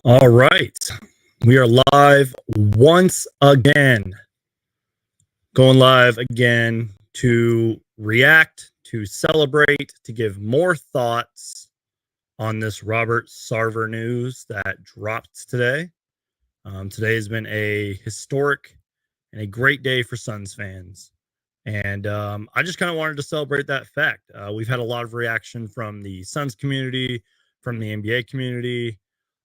All right. We are live once again. Going live again to react, to celebrate, to give more thoughts on this Robert Sarver news that dropped today. Today has been a historic and a great day for Suns fans. And I just kind of wanted to celebrate that fact. We've had a lot of reaction from the Suns community, from the NBA community,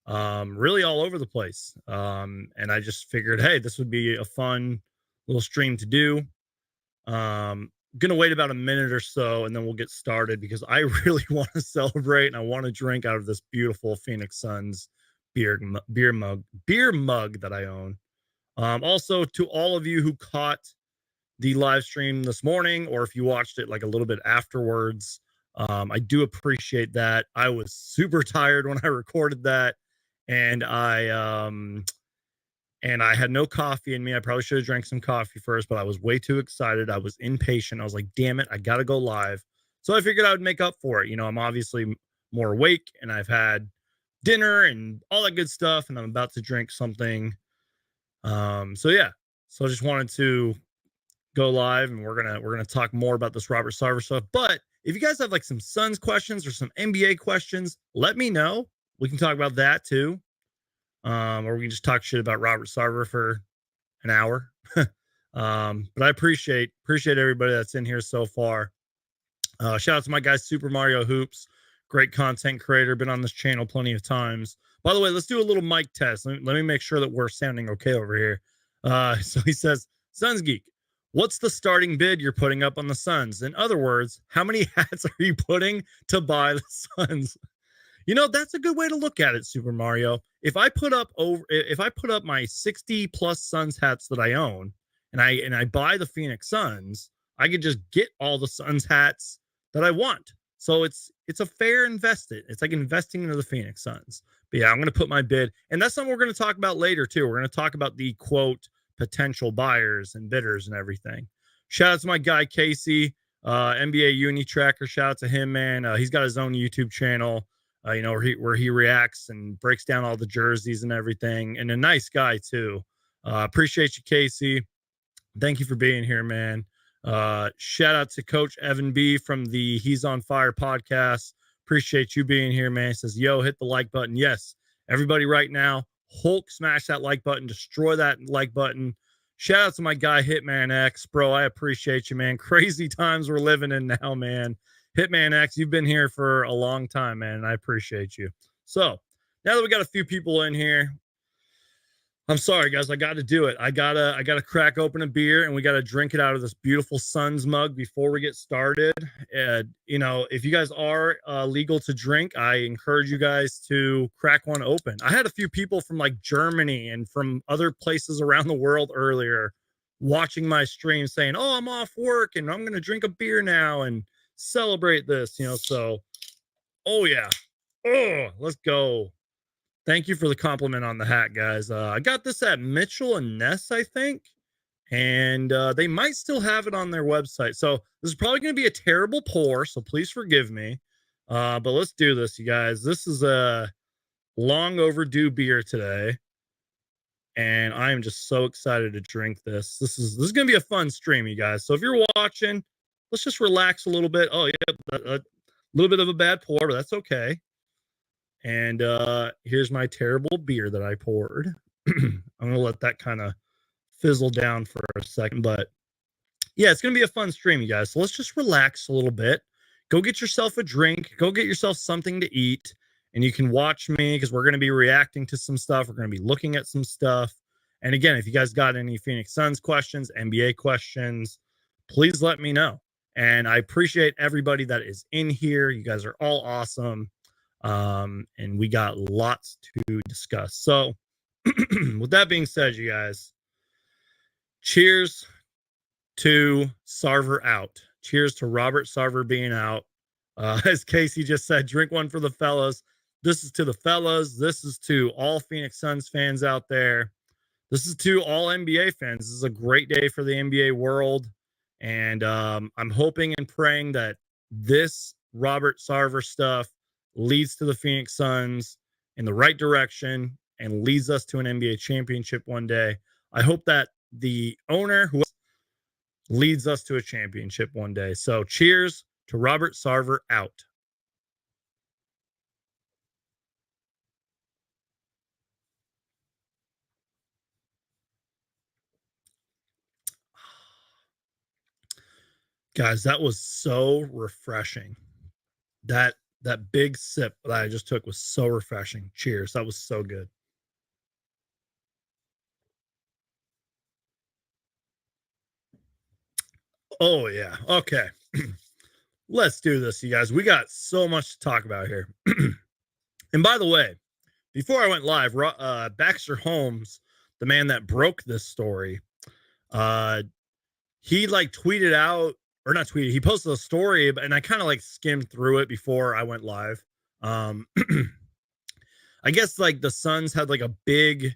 really all over the place. And I just figured, hey, this would be a fun little stream to do. Gonna wait about a minute or so and then we'll get started because I really want to celebrate and I want to drink out of this beautiful Phoenix Suns beer mug that I own. Also, to all of you who caught the live stream this morning, or if you watched it like a little bit afterwards, I do appreciate that. I was super tired when I recorded that, and I had no coffee in me. I probably should have drank some coffee first, but I was way too excited. I was impatient. I was like, damn it, I gotta go live. So I figured I would make up for it. You know, I'm obviously more awake and I've had dinner and all that good stuff, and I'm about to drink something. So yeah. So I just wanted to go live and we're gonna talk more about this Robert Sarver stuff. But if you guys have like some Suns questions or some NBA questions, let me know. We can talk about that too. Or we can just talk shit about Robert Sarver for an hour. But I appreciate everybody that's in here so far. Shout out to my guy Super Mario Hoops, great content creator, been on this channel plenty of times. By the way, let's do a little mic test. Let me make sure that we're sounding okay over here. So he says, Suns Geek, what's the starting bid you're putting up on the Suns? In other words, how many hats are you putting to buy the Suns? You know, that's a good way to look at it, Super Mario. If I put up my 60 plus Suns hats that I own and I buy the Phoenix Suns, I could just get all the Suns hats that I want. So it's a fair investment. It's like investing into the Phoenix Suns. But yeah, I'm going to put my bid, and that's something we're going to talk about later too. We're going to talk about the quote potential buyers and bidders and everything. Shout out to my guy Casey, NBA Uni Tracker. Shout out to him, man. He's got his own YouTube channel. You know, where he reacts and breaks down all the jerseys and everything, and a nice guy too. Appreciate you, Casey. Thank you for being here, man. Shout out to Coach Evan B from the He's on Fire podcast. Appreciate you being here, man. He says, yo, hit the like button. Yes, everybody right now, Hulk smash that like button, destroy that like button. Shout out to my guy Hitman X, bro. I appreciate you, man. Crazy times we're living in now, man. Hitman X, you've been here for a long time, man, and I appreciate you. So now that we got a few people in here, I'm sorry, guys. I got to do it. I gotta crack open a beer and we got to drink it out of this beautiful Suns mug before we get started. And, you know, if you guys are legal to drink, I encourage you guys to crack one open. I had a few people from like Germany and from other places around the world earlier watching my stream saying, oh, I'm off work and I'm going to drink a beer now and celebrate this, you know. So, oh, yeah. Oh, let's go. Thank you for the compliment on the hat, guys. I got this at Mitchell and Ness, I think, and they might still have it on their website. So this is probably going to be a terrible pour, so please forgive me. But let's do this, you guys. This is a long overdue beer today, and I am just so excited to drink this. This is going to be a fun stream, you guys. So if you're watching, let's just relax a little bit. Oh yeah, a little bit of a bad pour, but that's okay. And here's my terrible beer that I poured. I'm going to let that kind of fizzle down for a second. But yeah, it's going to be a fun stream, you guys. So let's just relax a little bit. Go get yourself a drink. Go get yourself something to eat. And you can watch me because we're going to be reacting to some stuff. We're going to be looking at some stuff. And again, if you guys got any Phoenix Suns questions, NBA questions, please let me know. And I appreciate everybody that is in here. You guys are all awesome. And we got lots to discuss. So with that being said, you guys, cheers to Sarver out. Cheers to Robert Sarver being out. As Casey just said, drink one for the fellas. This is to the fellas. This is to all Phoenix Suns fans out there. This is to all NBA fans. This is a great day for the NBA world. And I'm hoping and praying that this Robert Sarver stuff leads to the Phoenix Suns in the right direction and leads us to an NBA championship one day. I hope that the owner who leads us to a championship one day. So cheers to Robert Sarver out. Guys, that was so refreshing. That big sip that I just took was so refreshing. Cheers. That was so good. Oh yeah. Okay. Let's do this, you guys. We got so much to talk about here. And by the way, before I went live, Baxter Holmes, the man that broke this story, he like tweeted out, or not tweeted, he posted a story, and I kind of like skimmed through it before I went live. I guess like the Suns had like a big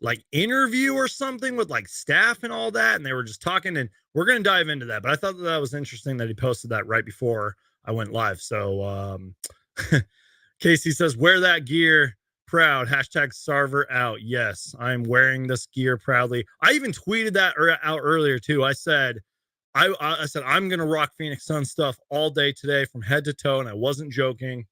like interview or something with like staff and all that, and they were just talking, and we're going to dive into that. But I thought that was interesting that he posted that right before I went live. So Casey says, wear that gear proud. Hashtag Sarver out. Yes, I'm wearing this gear proudly. I even tweeted that out earlier too. I said, I said, I'm going to rock Phoenix Sun stuff all day today from head to toe. And I wasn't joking.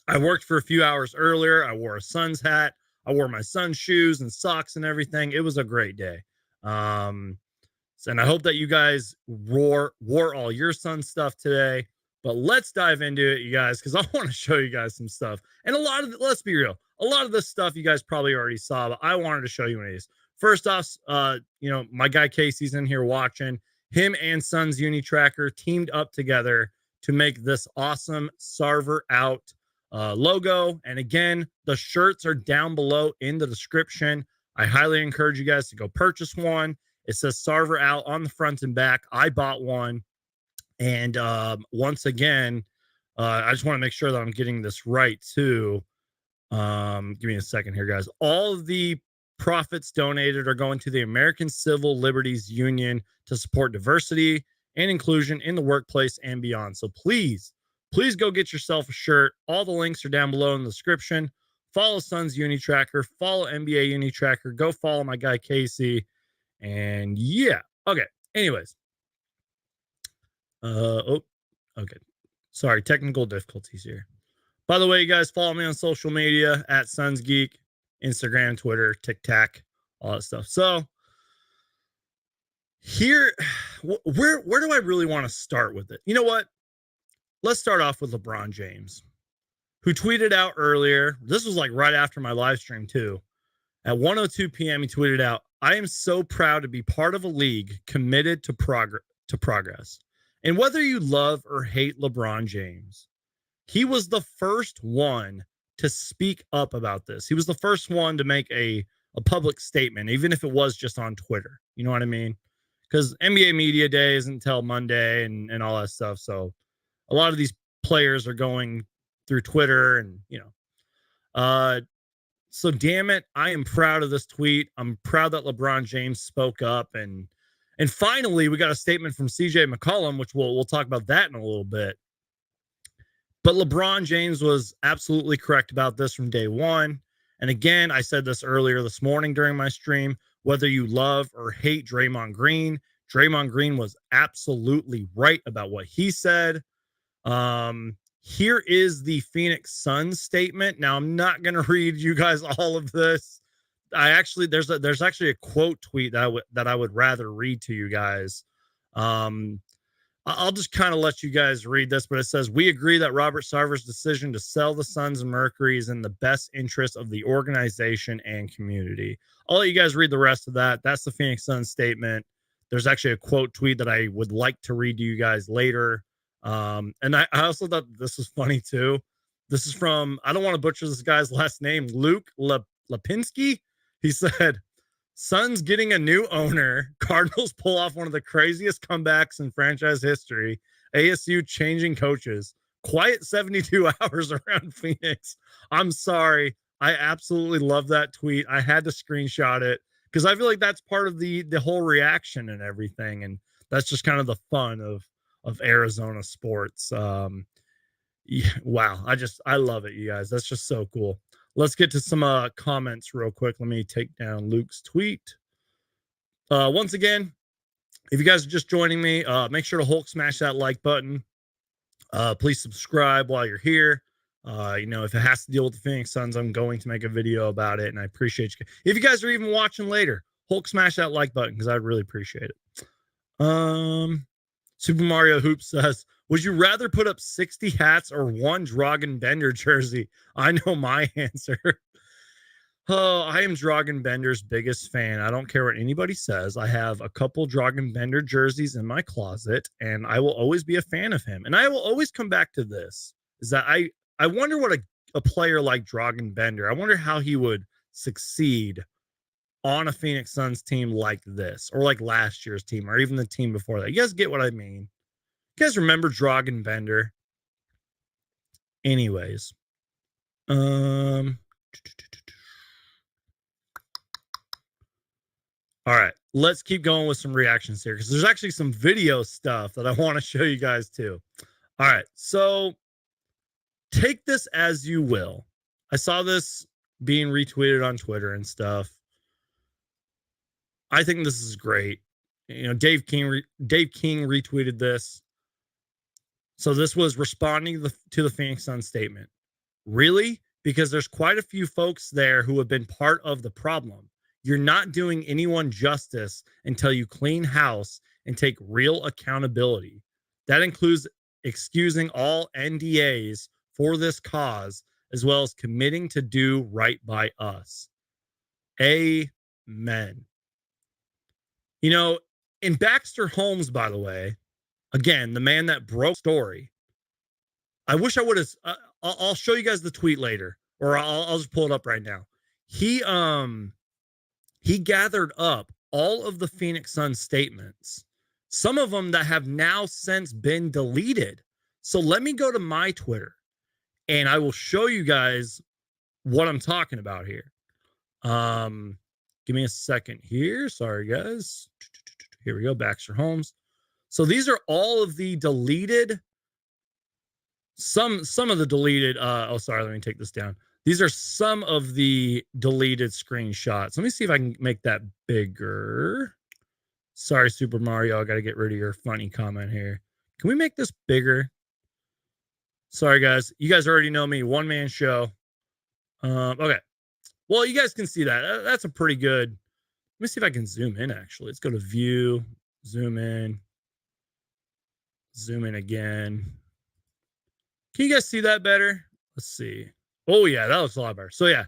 I worked for a few hours earlier. I wore a Suns hat. I wore my Suns shoes and socks and everything. It was a great day. And I hope that you guys wore all your Suns stuff today. But let's dive into it, you guys, because I want to show you guys some stuff. And a lot of let's be real, a lot of this stuff you guys probably already saw, but I wanted to show you one of these. First off, my guy Casey's in here watching. Him and Suns Unitracker teamed up together to make this awesome Sarver out logo. And again, the shirts are down below in the description. I highly encourage you guys to go purchase one. It says Sarver out on the front and back. I bought one. And once again, I just want to make sure that I'm getting this right too. Give me a second here, guys. All of the profits donated are going to the American Civil Liberties Union to support diversity and inclusion in the workplace and beyond. So please go get yourself a shirt. All the links are down below in the description. Follow Suns Unitracker, follow NBA Unitracker, go follow my guy Casey. And yeah, okay. Anyways. Okay. Sorry, technical difficulties here. By the way, you guys follow me on social media at Suns Geek, Instagram, Twitter, TikTok, all that stuff. So here, where do I really want to start with it? You know what? Let's start off with LeBron James, who tweeted out earlier. This was like right after my live stream too. At 1:02 p.m., he tweeted out, "I am so proud to be part of a league committed to progress. And whether you love or hate LeBron James, he was the first one to speak up about this. He was the first one to make a public statement, even if it was just on Twitter. You know what I mean? Because NBA Media Day isn't until Monday and all that stuff. So a lot of these players are going through Twitter and, so damn it, I am proud of this tweet. I'm proud that LeBron James spoke up, and finally we got a statement from CJ McCollum, which we'll talk about that in a little bit. But LeBron James was absolutely correct about this from day one. And again, I said this earlier this morning during my stream, whether you love or hate Draymond Green was absolutely right about what he said. Here is the Phoenix Suns statement. Now, I'm not going to read you guys all of this. There's actually a quote tweet that I would rather read to you guys. I'll just kind of let you guys read this, but it says, "We agree that Robert Sarver's decision to sell the Suns and Mercury is in the best interest of the organization and community." I'll let you guys read the rest of that. That's the Phoenix Suns statement. There's actually a quote tweet that I would like to read to you guys later. And I also thought this was funny too. This is from, I don't want to butcher this guy's last name, Luke Lipinski. He said, "Suns getting a new owner. Cardinals pull off one of the craziest comebacks in franchise history. ASU changing coaches. Quiet 72 hours around Phoenix." I'm sorry. I absolutely love that tweet. I had to screenshot it because I feel like that's part of the whole reaction and everything. And that's just kind of the fun of Arizona sports. Yeah, wow. I love it, you guys. That's just so cool. let's get to some comments real quick. Let me take down Luke's tweet. Once again, if you guys are just joining me, make sure to Hulk smash that like button. Please subscribe while you're here. If it has to deal with the Phoenix Suns, I'm going to make a video about it, and I appreciate you. If you guys are even watching later, Hulk smash that like button because I'd really appreciate it. Super Mario Hoop says, would you rather put up 60 hats or one Dragan Bender jersey? I know my answer. Oh, I am Dragan Bender's biggest fan. I don't care what anybody says. I have a couple Dragan Bender jerseys in my closet, and I will always be a fan of him. And I will always come back to this, is that I wonder what a player like Dragan Bender, I wonder how he would succeed on a Phoenix Suns team like this, or like last year's team, or even the team before that. You guys get what I mean? You guys remember Dragan Bender? Anyways. All right, let's keep going with some reactions here because there's actually some video stuff that I want to show you guys too. All right, so take this as you will. I saw this being retweeted on Twitter and stuff. I think this is great. Dave King retweeted this. So this was responding to the Phoenix Suns statement. Really? Because there's quite a few folks there who have been part of the problem. You're not doing anyone justice until you clean house and take real accountability. That includes excusing all NDAs for this cause, as well as committing to do right by us. Amen. In Baxter Holmes, by the way, again, the man that broke the story, I wish I would have, I'll show you guys the tweet later, or I'll just pull it up right now. He gathered up all of the Phoenix Suns statements, some of them that have now since been deleted. So let me go to my Twitter and I will show you guys what I'm talking about here. Give me a second here. Sorry, guys. Here we go. Baxter Holmes. So these are all of the deleted, some of the deleted, sorry, let me take this down. These are some of the deleted screenshots. Let me see if I can make that bigger. Sorry, Super Mario. I got to get rid of your funny comment here. Can we make this bigger? Sorry, guys. You guys already know me. One-man show. Okay. Well, you guys can see that. That's a pretty good. Let me see if I can zoom in, actually. Let's go to view, zoom in again. Can you guys see that better? Let's see. Oh, yeah, that looks a lot better. So, yeah,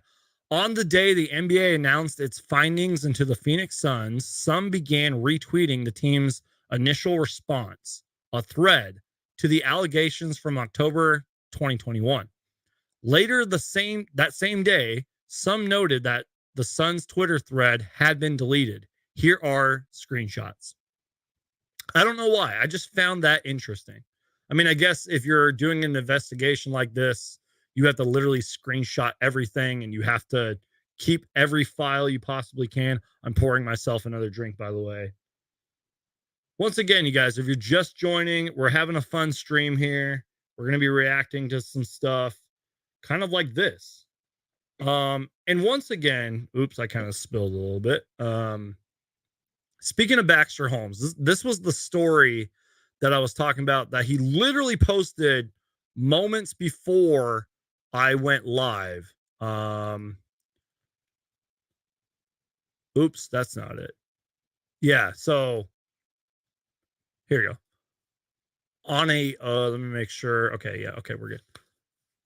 on the day the NBA announced its findings into the Phoenix Suns, some began retweeting the team's initial response, a thread, to the allegations from October 2021. Later that same day, some noted that the Suns' Twitter thread had been deleted. Here are screenshots. I don't know why. I just found that interesting. I mean, I guess if you're doing an investigation like this, you have to literally screenshot everything and you have to keep every file you possibly can. I'm pouring myself another drink, by the way. Once again, you guys, if you're just joining, we're having a fun stream here. We're going to be reacting to some stuff kind of like this. And once again, oops, I kind of spilled a little bit. Speaking of Baxter Holmes, this was the story that I was talking about that he literally posted moments before I went live. Oops, that's not it. Yeah, so here you go. On a, let me make sure. Okay, yeah, okay, we're good.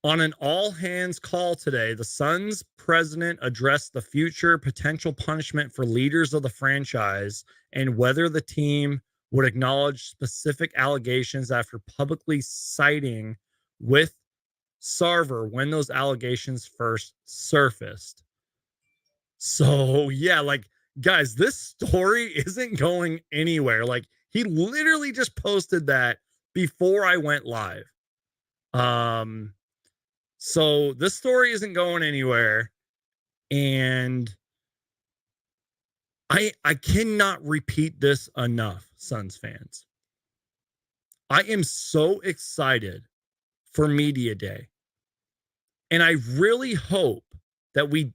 On an all-hands call today, the Suns president addressed the future potential punishment for leaders of the franchise and whether the team would acknowledge specific allegations after publicly citing with Sarver when those allegations first surfaced. So, yeah, like, guys, this story isn't going anywhere. Like, he literally just posted that before I went live. So this story isn't going anywhere, and I cannot repeat this enough, Suns fans. I am so excited for Media Day, and I really hope that we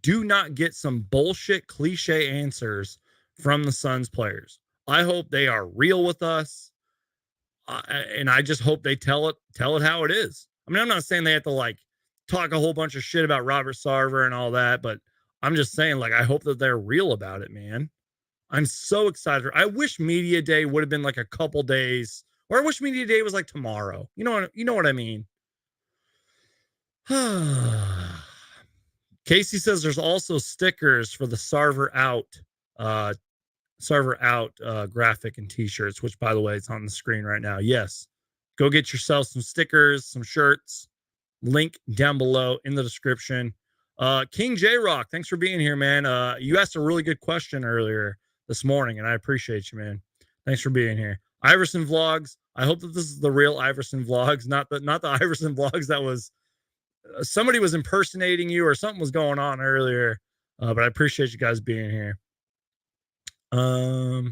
do not get some bullshit cliche answers from the Suns players. I hope they are real with us, and I just hope they tell it how it is. I mean, I'm not saying they have to like talk a whole bunch of shit about Robert Sarver and all that, but I'm just saying, like, I hope that they're real about it, man. I'm so excited. I wish Media Day would have been like a couple days, or I wish Media Day was like tomorrow. You know what I mean? Casey says there's also stickers for the Sarver out graphic and t-shirts, which by the way, it's on the screen right now. Yes. Go get yourself some stickers, some shirts. Link down below in the description. King J Rock, thanks for being here, man. You asked a really good question earlier this morning, and I appreciate you, man. Thanks for being here. Iverson Vlogs. I hope that this is the real Iverson Vlogs, not the Iverson Vlogs that was somebody was impersonating you or something was going on earlier. But I appreciate you guys being here. I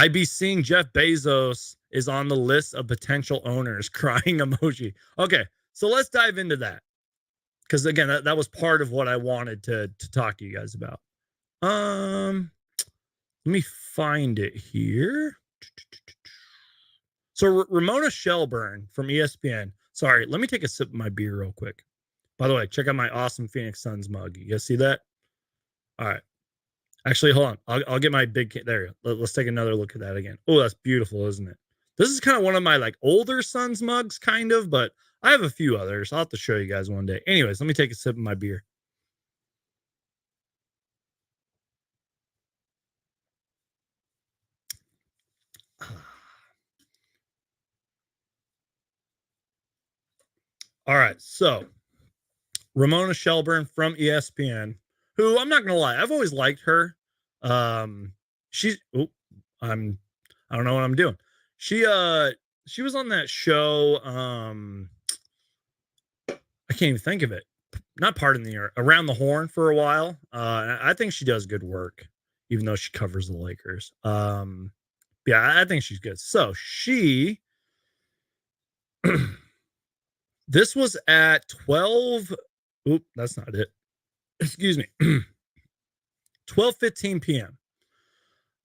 be seeing Jeff Bezos is on the list of potential owners. Crying emoji. Okay, so let's dive into that. Because again, that was part of what I wanted to talk to you guys about. Let me find it here. So Ramona Shelburne from ESPN. Sorry, let me take a sip of my beer real quick. By the way, check out my awesome Phoenix Suns mug. You guys see that? All right. Actually, hold on. I'll get my big. There you go. Let's take another look at that again. Oh, that's beautiful, isn't it? This is kind of one of my like older Suns mugs, kind of, but I have a few others. I'll have to show you guys one day. Anyways, let me take a sip of my beer. All right, so Ramona Shelburne from ESPN, who I'm not gonna lie, I've always liked her. She's I don't know what I'm doing. She was on that show. I can't even think of it. Not Pardon the Year, Around the Horn for a while. I think she does good work, even though she covers the Lakers. Yeah, I think she's good. So she this was at 12. Oop, that's not it. Excuse me. 12:15 p.m.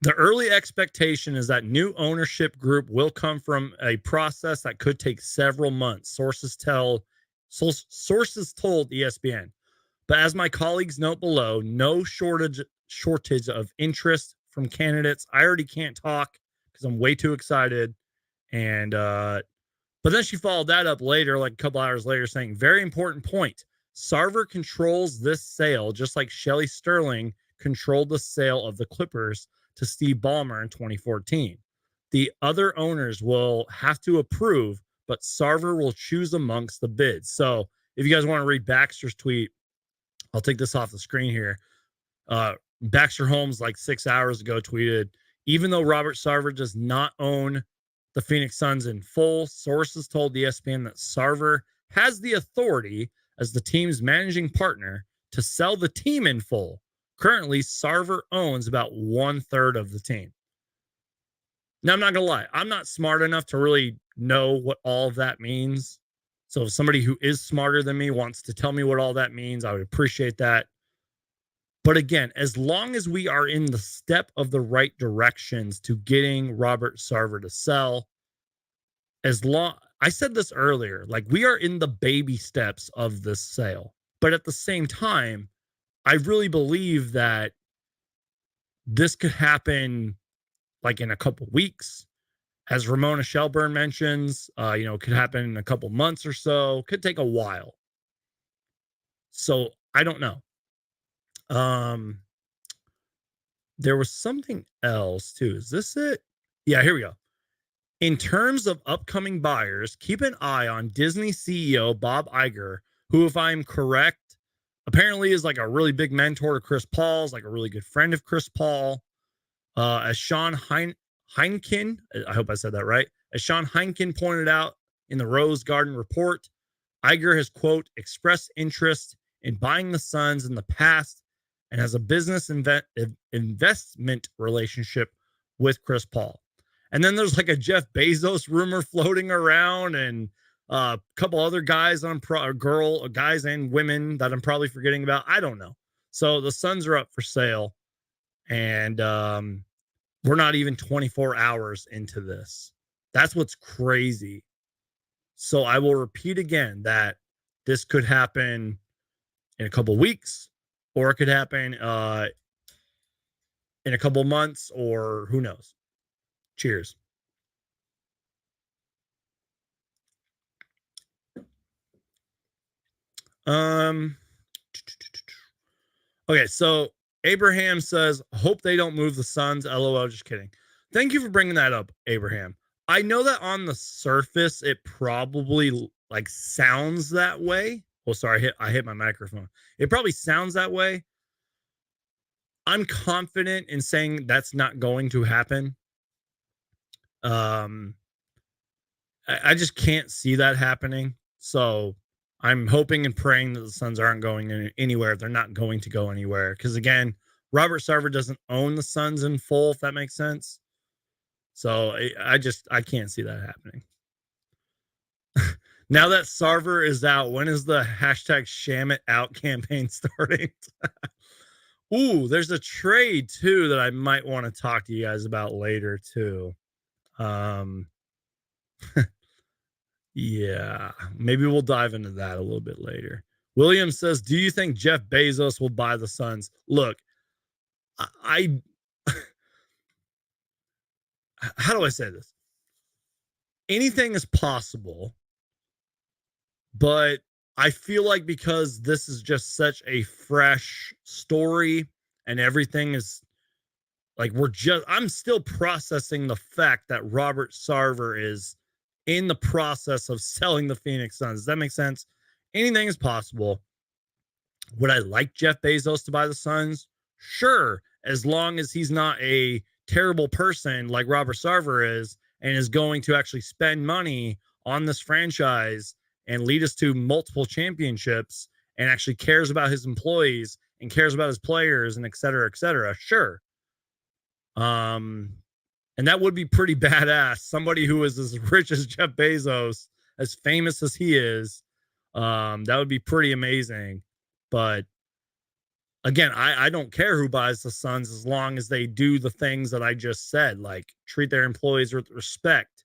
The early expectation is that new ownership group will come from a process that could take several months. Sources told ESPN. But as my colleagues note below, no shortage of interest from candidates. I already can't talk because I'm way too excited. And but then she followed that up later, like a couple hours later, saying, very important point. Sarver controls this sale, just like Shelley Sterling controlled the sale of the Clippers to Steve Ballmer in 2014. The other owners will have to approve, but Sarver will choose amongst the bids. So if you guys want to read Baxter's tweet, I'll take this off the screen here. Baxter Holmes, like 6 hours ago, tweeted, even though Robert Sarver does not own the Phoenix Suns in full, sources told ESPN that Sarver has the authority as the team's managing partner to sell the team in full. Currently, Sarver owns about 1/3 of the team. Now, I'm not going to lie. I'm not smart enough to really know what all of that means. So if somebody who is smarter than me wants to tell me what all that means, I would appreciate that. But again, as long as we are in the step of the right directions to getting Robert Sarver to sell, I said this earlier, like we are in the baby steps of this sale. But at the same time, I really believe that this could happen like in a couple weeks. As Ramona Shelburne mentions, could happen in a couple months or so, could take a while. So I don't know. There was something else too. Is this it? Yeah, here we go. In terms of upcoming buyers, keep an eye on Disney CEO Bob Iger, who, if I'm correct, apparently is like a really big mentor to Chris Paul, is like a really good friend of Chris Paul. As Sean Heineken, I hope I said that right. As Sean Heineken pointed out in the Rose Garden report, Iger has, quote, expressed interest in buying the Suns in the past and has a business investment relationship with Chris Paul. And then there's like a Jeff Bezos rumor floating around, and A couple other guys guys and women that I'm probably forgetting about. I don't know. So the Suns are up for sale, and we're not even 24 hours into this. That's what's crazy. So I will repeat again that this could happen in a couple weeks, or it could happen in a couple months, or who knows. Cheers. Okay, so Abraham says, hope they don't move the Suns. LOL, just kidding. Thank you for bringing that up, Abraham. I know that on the surface it probably like sounds that way. Oh, sorry, I hit my microphone. It probably sounds that way. I'm confident in saying that's not going to happen. I just can't see that happening. So I'm hoping and praying that the Suns aren't going anywhere. They're not going to go anywhere. Because again, Robert Sarver doesn't own the Suns in full, if that makes sense. So I can't see that happening. Now that Sarver is out, when is the hashtag Sham It Out campaign starting? Ooh, there's a trade too that I might want to talk to you guys about later too. Yeah, maybe we'll dive into that a little bit later. William says, do you think Jeff Bezos will buy the Suns? Look, I how do I say this? Anything is possible, but I feel like because this is just such a fresh story and everything is like I'm still processing the fact that Robert Sarver is in the process of selling the Phoenix Suns. Does that make sense? Anything is possible. Would I like Jeff Bezos to buy the Suns? Sure, as long as he's not a terrible person like Robert Sarver is and is going to actually spend money on this franchise and lead us to multiple championships and actually cares about his employees and cares about his players and et cetera, et cetera. Sure. And that would be pretty badass. Somebody who is as rich as Jeff Bezos, as famous as he is, that would be pretty amazing. But again, I don't care who buys the Suns as long as they do the things that I just said, like treat their employees with respect,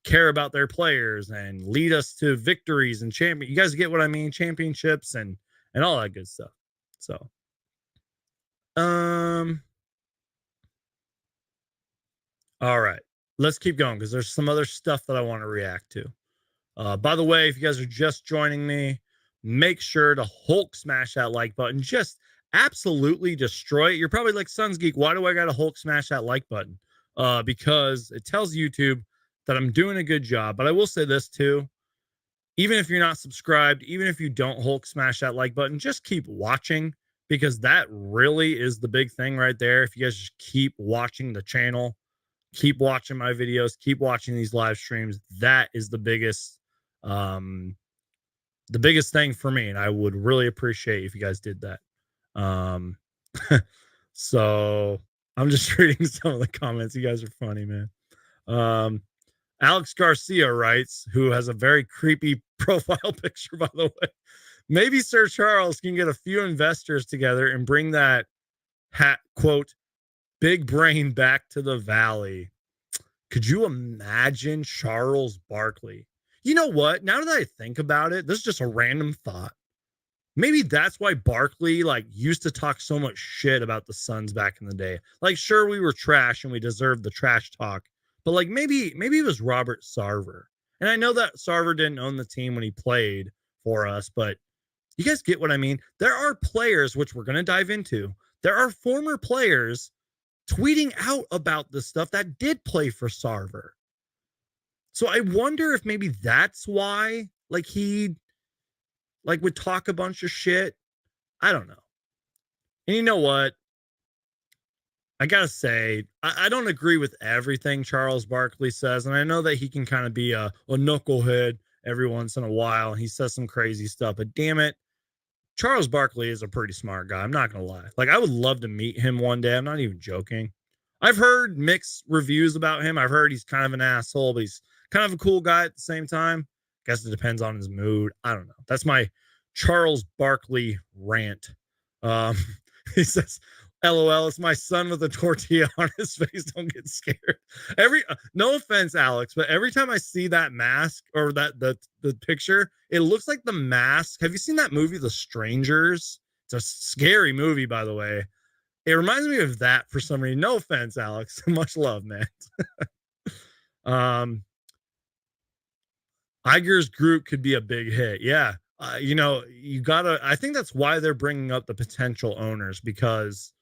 care about their players, and lead us to victories and champion. You guys get what I mean? Championships and all that good stuff. So, all right, let's keep going because there's some other stuff that I want to react to. By the way, if you guys are just joining me, make sure to Hulk smash that like button. Just absolutely destroy it. You're probably like, Suns Geek, why do I got to Hulk smash that like button? Because it tells YouTube that I'm doing a good job. But I will say this too. Even if you're not subscribed, even if you don't Hulk smash that like button, just keep watching because that really is the big thing right there. If you guys just keep watching the channel, keep watching my videos, keep watching these live streams, that is the biggest thing for me, and I would really appreciate if you guys did that. So I'm just reading some of the comments. You guys are funny, man. Alex Garcia writes, who has a very creepy profile picture, by the way. Maybe Sir Charles can get a few investors together and bring that quote big brain back to the valley. Could you imagine Charles Barkley? You know what? Now that I think about it, this is just a random thought. Maybe that's why Barkley like used to talk so much shit about the Suns back in the day. Like, sure, we were trash and we deserved the trash talk, but like maybe it was Robert Sarver. And I know that Sarver didn't own the team when he played for us, but you guys get what I mean? There are players, which we're going to dive into. There are former players tweeting out about this stuff that did play for Sarver. So I wonder if maybe that's why like he like would talk a bunch of shit. I don't know. And you know what? I gotta say, I don't agree with everything Charles Barkley says. And I know that he can kind of be a knucklehead every once in a while. And he says some crazy stuff, but damn it, Charles Barkley is a pretty smart guy. I'm not going to lie. Like, I would love to meet him one day. I'm not even joking. I've heard mixed reviews about him. I've heard he's kind of an asshole, but he's kind of a cool guy at the same time. Guess it depends on his mood. I don't know. That's my Charles Barkley rant. He says, LOL, it's my son with a tortilla on his face. Don't get scared. No offense, Alex, but every time I see that mask or the picture, it looks like the mask. Have you seen that movie, The Strangers? It's a scary movie, by the way. It reminds me of that for some reason. No offense, Alex. Much love, man. Iger's group could be a big hit. Yeah. I think that's why they're bringing up the potential owners, because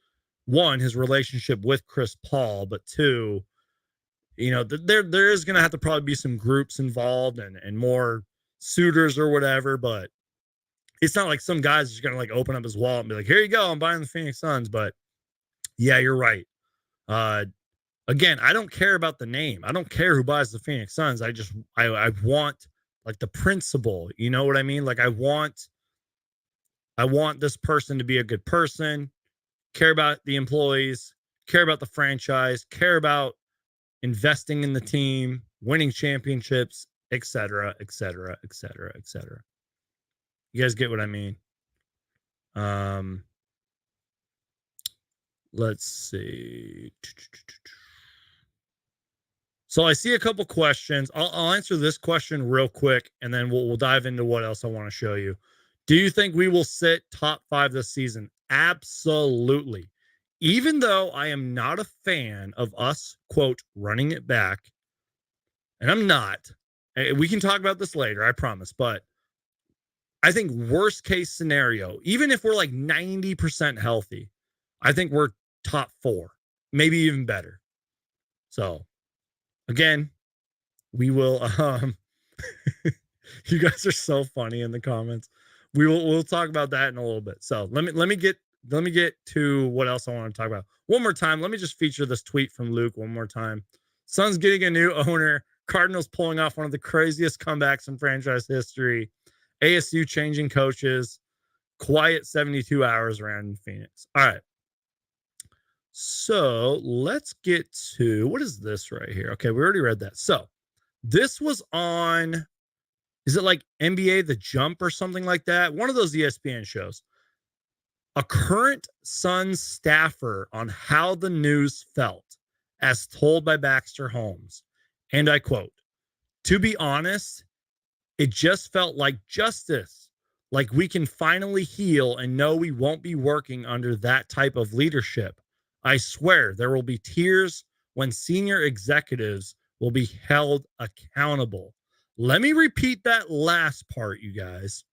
one, his relationship with Chris Paul, but two, there is going to have to probably be some groups involved and more suitors or whatever, but it's not like some guy's just going to like open up his wallet and be like, here you go, I'm buying the Phoenix Suns. But yeah, you're right. Again, I don't care about the name. I don't care who buys the Phoenix Suns. I want like the principle, you know what I mean? Like I want this person to be a good person, care about the employees, care about the franchise, care about investing in the team, winning championships, etc., etc., etc., etc. You guys get what I mean? Let's see. So I see a couple questions. I'll answer this question real quick, and then we'll dive into what else I want to show you. Do you think we will sit top 5 this season? Absolutely. Even though I am not a fan of us, quote, running it back, and I'm not. We can talk about this later, I promise. But I think worst case scenario, even if we're like 90% healthy, I think we're top 4, maybe even better. So again, we will you guys are so funny in the comments. We'll talk about that in a little bit. So let me get to what else I want to talk about. One more time, let me just feature this tweet from Luke one more time. Suns getting a new owner, Cardinals pulling off one of the craziest comebacks in franchise history, ASU changing coaches, quiet 72 hours around Phoenix. All right. So let's get to, what is this right here? Okay, we already read that. So this was on, is it like NBA The Jump or something like that? One of those ESPN shows. A current Suns staffer on how the news felt, as told by Baxter Holmes. And I quote, "To be honest, it just felt like justice. Like we can finally heal and know we won't be working under that type of leadership. I swear there will be tears when senior executives will be held accountable." Let me repeat that last part, you guys.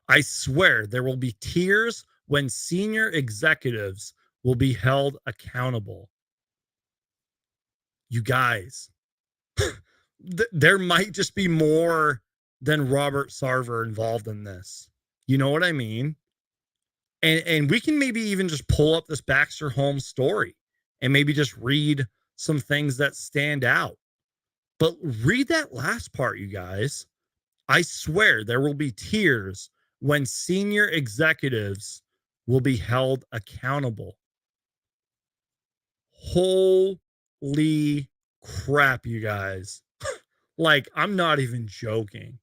I swear there will be tears when senior executives will be held accountable. You guys, there might just be more than Robert Sarver involved in this. You know what I mean? And we can maybe even just pull up this Baxter Holmes story and maybe just read some things that stand out. But read that last part, you guys. I swear there will be tears when senior executives will be held accountable. Holy crap, you guys. Like, I'm not even joking.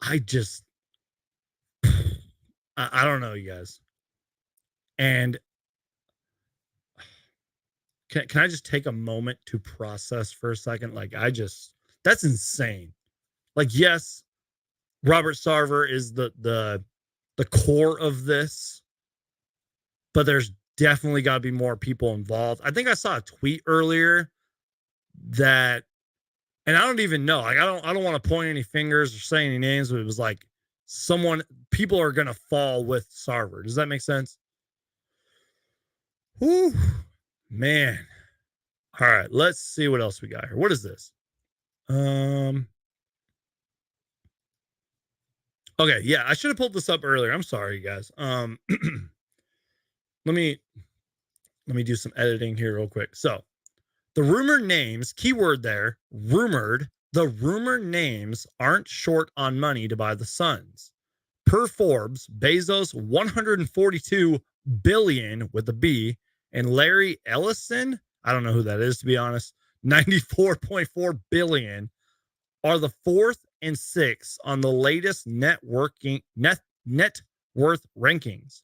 I don't know, you guys. And can I just take a moment to process for a second? Like, that's insane. Like, yes, Robert Sarver is the core of this, but there's definitely got to be more people involved. I think I saw a tweet earlier that, and I don't even know, like, I don't want to point any fingers or say any names, but it was like people are going to fall with Sarver. Does that make sense? Whew, man. All right, let's see what else we got here. What is this? Okay, yeah, I should have pulled this up earlier. I'm sorry, you guys. Let me do some editing here real quick. So, the rumor names, keyword there, rumored, the rumor names aren't short on money to buy the Suns. Per Forbes, Bezos $142 billion with a B, and Larry Ellison, I don't know who that is, to be honest, 94.4 billion, are the 4th and 6th on the latest net worth rankings.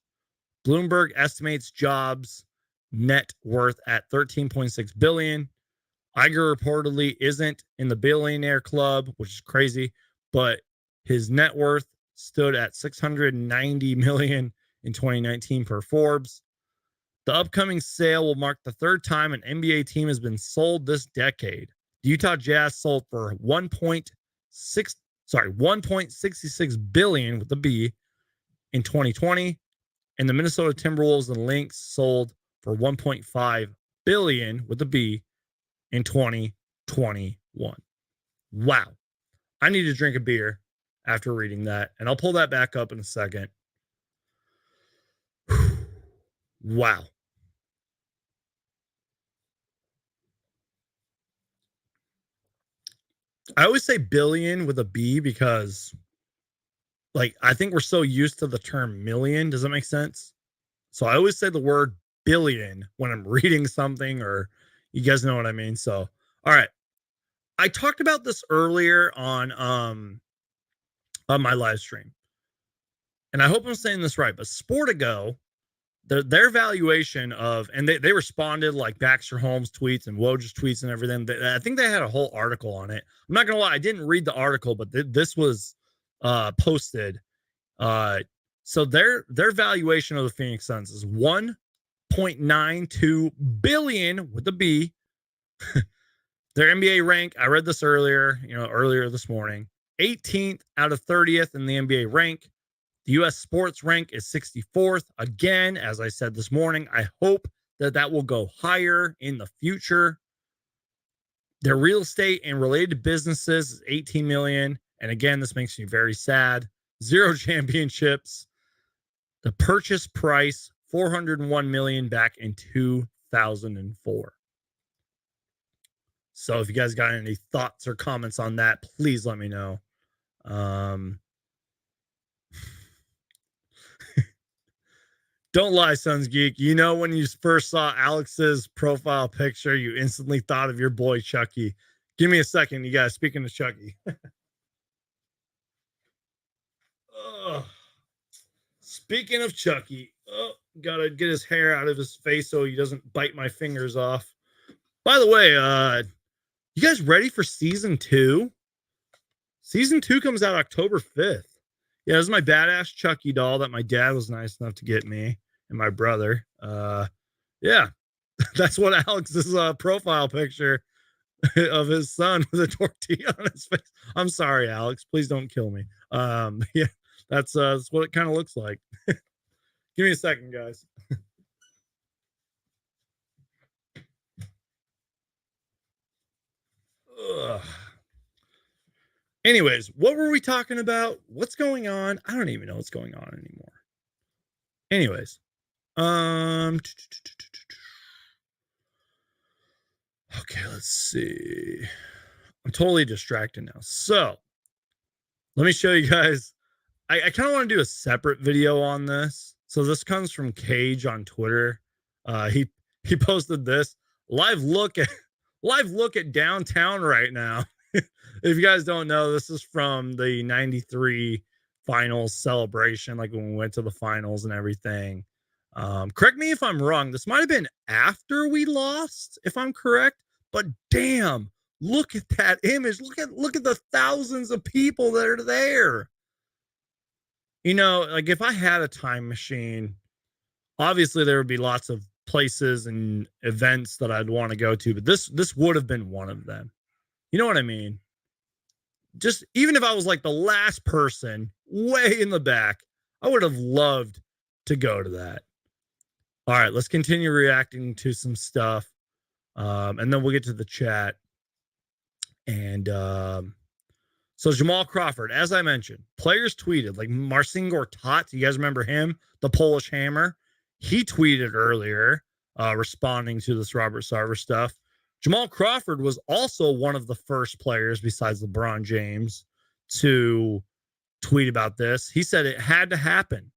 Bloomberg estimates Jobs' net worth at 13.6 billion. Iger reportedly isn't in the billionaire club, which is crazy, but his net worth stood at 690 million in 2019 per Forbes. The upcoming sale will mark the 3rd time an NBA team has been sold this decade. The Utah Jazz sold for 1.66 billion with a B in 2020, and the Minnesota Timberwolves and Lynx sold for 1.5 billion with a B in 2021. Wow. I need to drink a beer after reading that, and I'll pull that back up in a second. Wow. I always say billion with a B because, like, I think we're so used to the term million. Does that make sense? So I always say the word billion when I'm reading something, or you guys know what I mean. So, all right. I talked about this earlier on my live stream, and I hope I'm saying this right, but Sportigo, their valuation of, and they responded like Baxter Holmes tweets and Woj's tweets and everything. I think they had a whole article on it. I'm not gonna lie, I didn't read the article, but this was posted. So their valuation of the Phoenix Suns is 1.92 billion with a B. Their NBA rank, I read this earlier this morning, 18th out of 30th in the NBA rank. The U.S. sports rank is 64th. Again, as I said this morning, I hope that will go higher in the future. Their real estate and related businesses is 18 million. And again, this makes me very sad. 0 championships. The purchase price, 401 million back in 2004. So if you guys got any thoughts or comments on that, please let me know. Don't lie, Sons Geek. You know, when you first saw Alex's profile picture, you instantly thought of your boy Chucky. Give me a second, you guys. Speaking of Chucky. Speaking of Chucky, gotta get his hair out of his face so he doesn't bite my fingers off. By the way, you guys ready for season 2? Season 2 comes out October 5th. Yeah, this is my badass Chucky doll that my dad was nice enough to get me and my brother. Yeah, that's what Alex's profile picture of his son with a tortilla on his face. I'm sorry, Alex. Please don't kill me. Yeah, that's what it kind of looks like. Give me a second, guys. Ugh. Anyways, what were we talking about? What's going on? I don't even know what's going on anymore. Anyways, okay, let's see. I'm totally distracted now. So let me show you guys. I kind of want to do a separate video on this. So this comes from Cage on Twitter. He posted this live look at downtown right now. If you guys don't know, this is from the 93 finals celebration, like when we went to the finals and everything. Correct me if I'm wrong. This might have been after we lost, if I'm correct. But damn, look at that image. Look at the thousands of people that are there. You know, like if I had a time machine, obviously there would be lots of places and events that I'd want to go to, but this would have been one of them. You know what I mean? Just even if I was like the last person way in the back, I would have loved to go to that. All right, let's continue reacting to some stuff. And then we'll get to the chat. And so Jamal Crawford, as I mentioned, players tweeted, like Marcin Gortat, you guys remember him, the Polish Hammer? He tweeted earlier, responding to this Robert Sarver stuff. Jamal Crawford was also one of the first players besides LeBron James to tweet about this. He said it had to happen.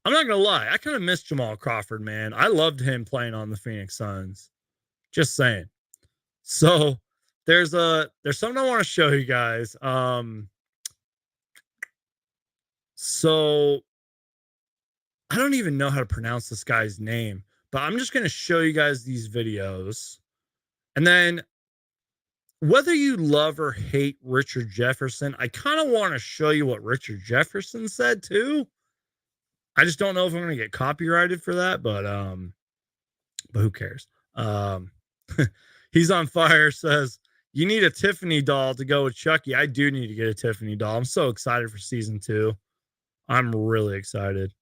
I'm not going to lie. I kind of miss Jamal Crawford, man. I loved him playing on the Phoenix Suns. Just saying. So there's something I want to show you guys. So I don't even know how to pronounce this guy's name, but I'm just going to show you guys these videos. And then whether you love or hate Richard Jefferson, I kind of want to show you what Richard Jefferson said too. I just don't know if I'm going to get copyrighted for that, but who cares? He's on fire says, you need a Tiffany doll to go with Chucky. I do need to get a Tiffany doll. I'm so excited for season 2. I'm really excited.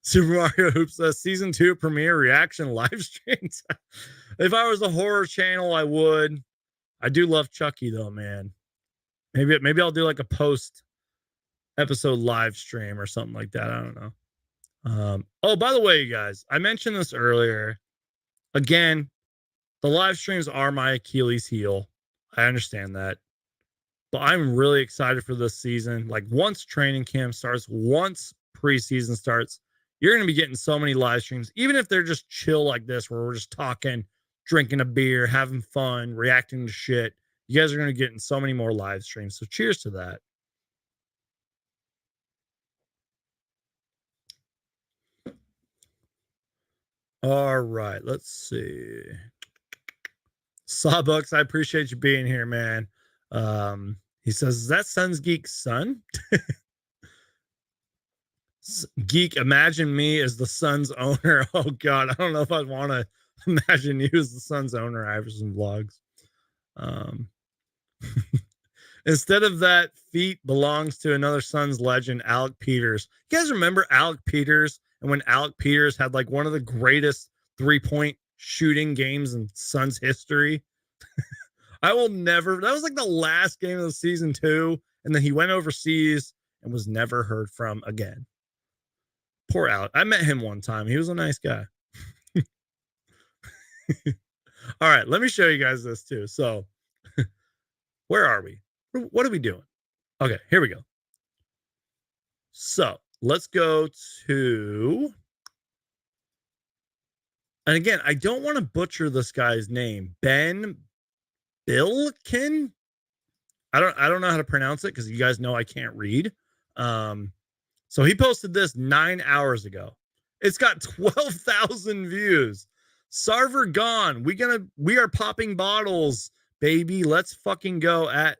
Super Mario Hoop says season 2 premiere reaction live streams. If I was a horror channel, I would. I do love Chucky though, man. Maybe I'll do like a post episode live stream or something like that. I don't know. Oh, by the way, you guys, I mentioned this earlier. Again, the live streams are my Achilles heel. I understand that. But I'm really excited for this season. Like once training camp starts, once preseason starts, you're going to be getting so many live streams, even if they're just chill like this, where we're just talking, drinking a beer, having fun, reacting to shit. You guys are going to get in so many more live streams. So cheers to that. All right, let's see. Sawbucks, I appreciate you being here, man. He says, is that Sun's Geek's son? Geek, imagine me as the Sun's owner. Oh God, I don't know if I'd want to imagine you as the Sun's owner. Iverson Vlogs. Instead of that, feat belongs to another Suns legend, Alec Peters. You guys remember Alec Peters? And when Alec Peters had like one of the greatest 3-point shooting games in Suns history. I will never. That was like the last game of the season 2, and then he went overseas and was never heard from again. Poor Alec. I met him one time. He was a nice guy. All right, let me show you guys this too. So, where are we? What are we doing? Okay, here we go. So, let's go to. And again, I don't want to butcher this guy's name. Ben Bilkin. I don't know how to pronounce it because you guys know I can't read. So he posted this 9 hours ago. It's got 12,000 views. Sarver gone. We are popping bottles, baby. Let's fucking go at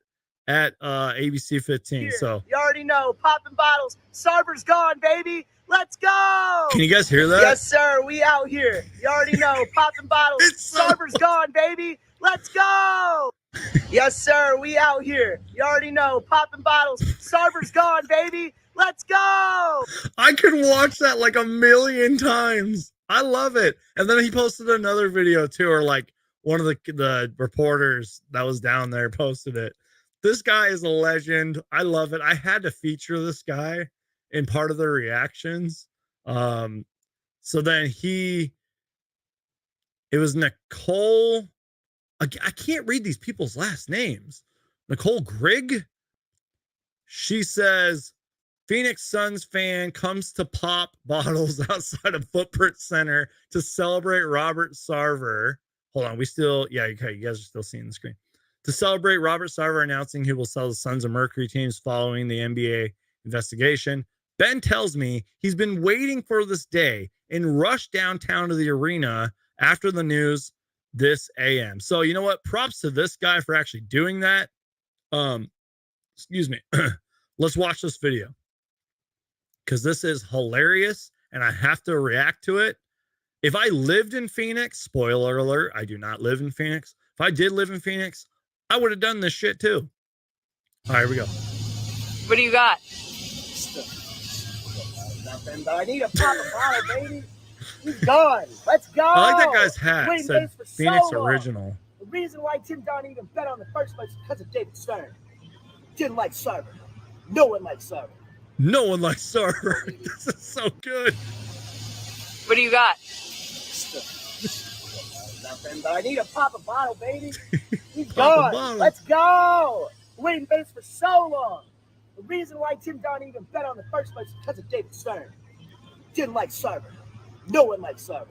ABC 15. Here, so you already know, popping bottles. Sarver's gone, baby. Let's go. Can you guys hear that? Yes, sir. We out here. You already know, popping bottles. Sarver's gone, baby. Let's go. Yes, sir. We out here. You already know, popping bottles. Sarver's gone, baby. Let's go. I could watch that like a million times. I love it. And then he posted another video too, or like one of the reporters that was down there posted it. This guy is a legend. I love it. I had to feature this guy in part of the reactions. So then it was Nicole. I can't read these people's last names. Nicole Grigg. She says, Phoenix Suns fan comes to pop bottles outside of Footprint Center to celebrate Robert Sarver. Hold on, okay, you guys are still seeing the screen. To celebrate Robert Sarver announcing he will sell the Sons of Mercury teams following the NBA investigation. Ben tells me he's been waiting for this day and rushed downtown to the arena after the news this AM. So you know what? Props to this guy for actually doing that. Excuse me. Let's watch this video because this is hilarious and I have to react to it. If I lived in Phoenix, spoiler alert, I do not live in Phoenix. If I did live in Phoenix, I would have done this shit too. All right, here we go. What do you got? Nothing, but I need a pop a bottle, baby. He's gone. Let's go. I like that guy's hat. It said Phoenix original. The reason why Tim Donnie even bet on the first place is because of David Stern. Didn't like Sarver. No one likes Sarver. No one likes Sarver. This is so good. What do you got? Nothing, but I need a pop a bottle, baby. He's gone. Let's go. Waiting for this for so long. The reason why Tim Donnie even bet on the first place is because of David Stern. Didn't like Sarver. No one likes Sarver.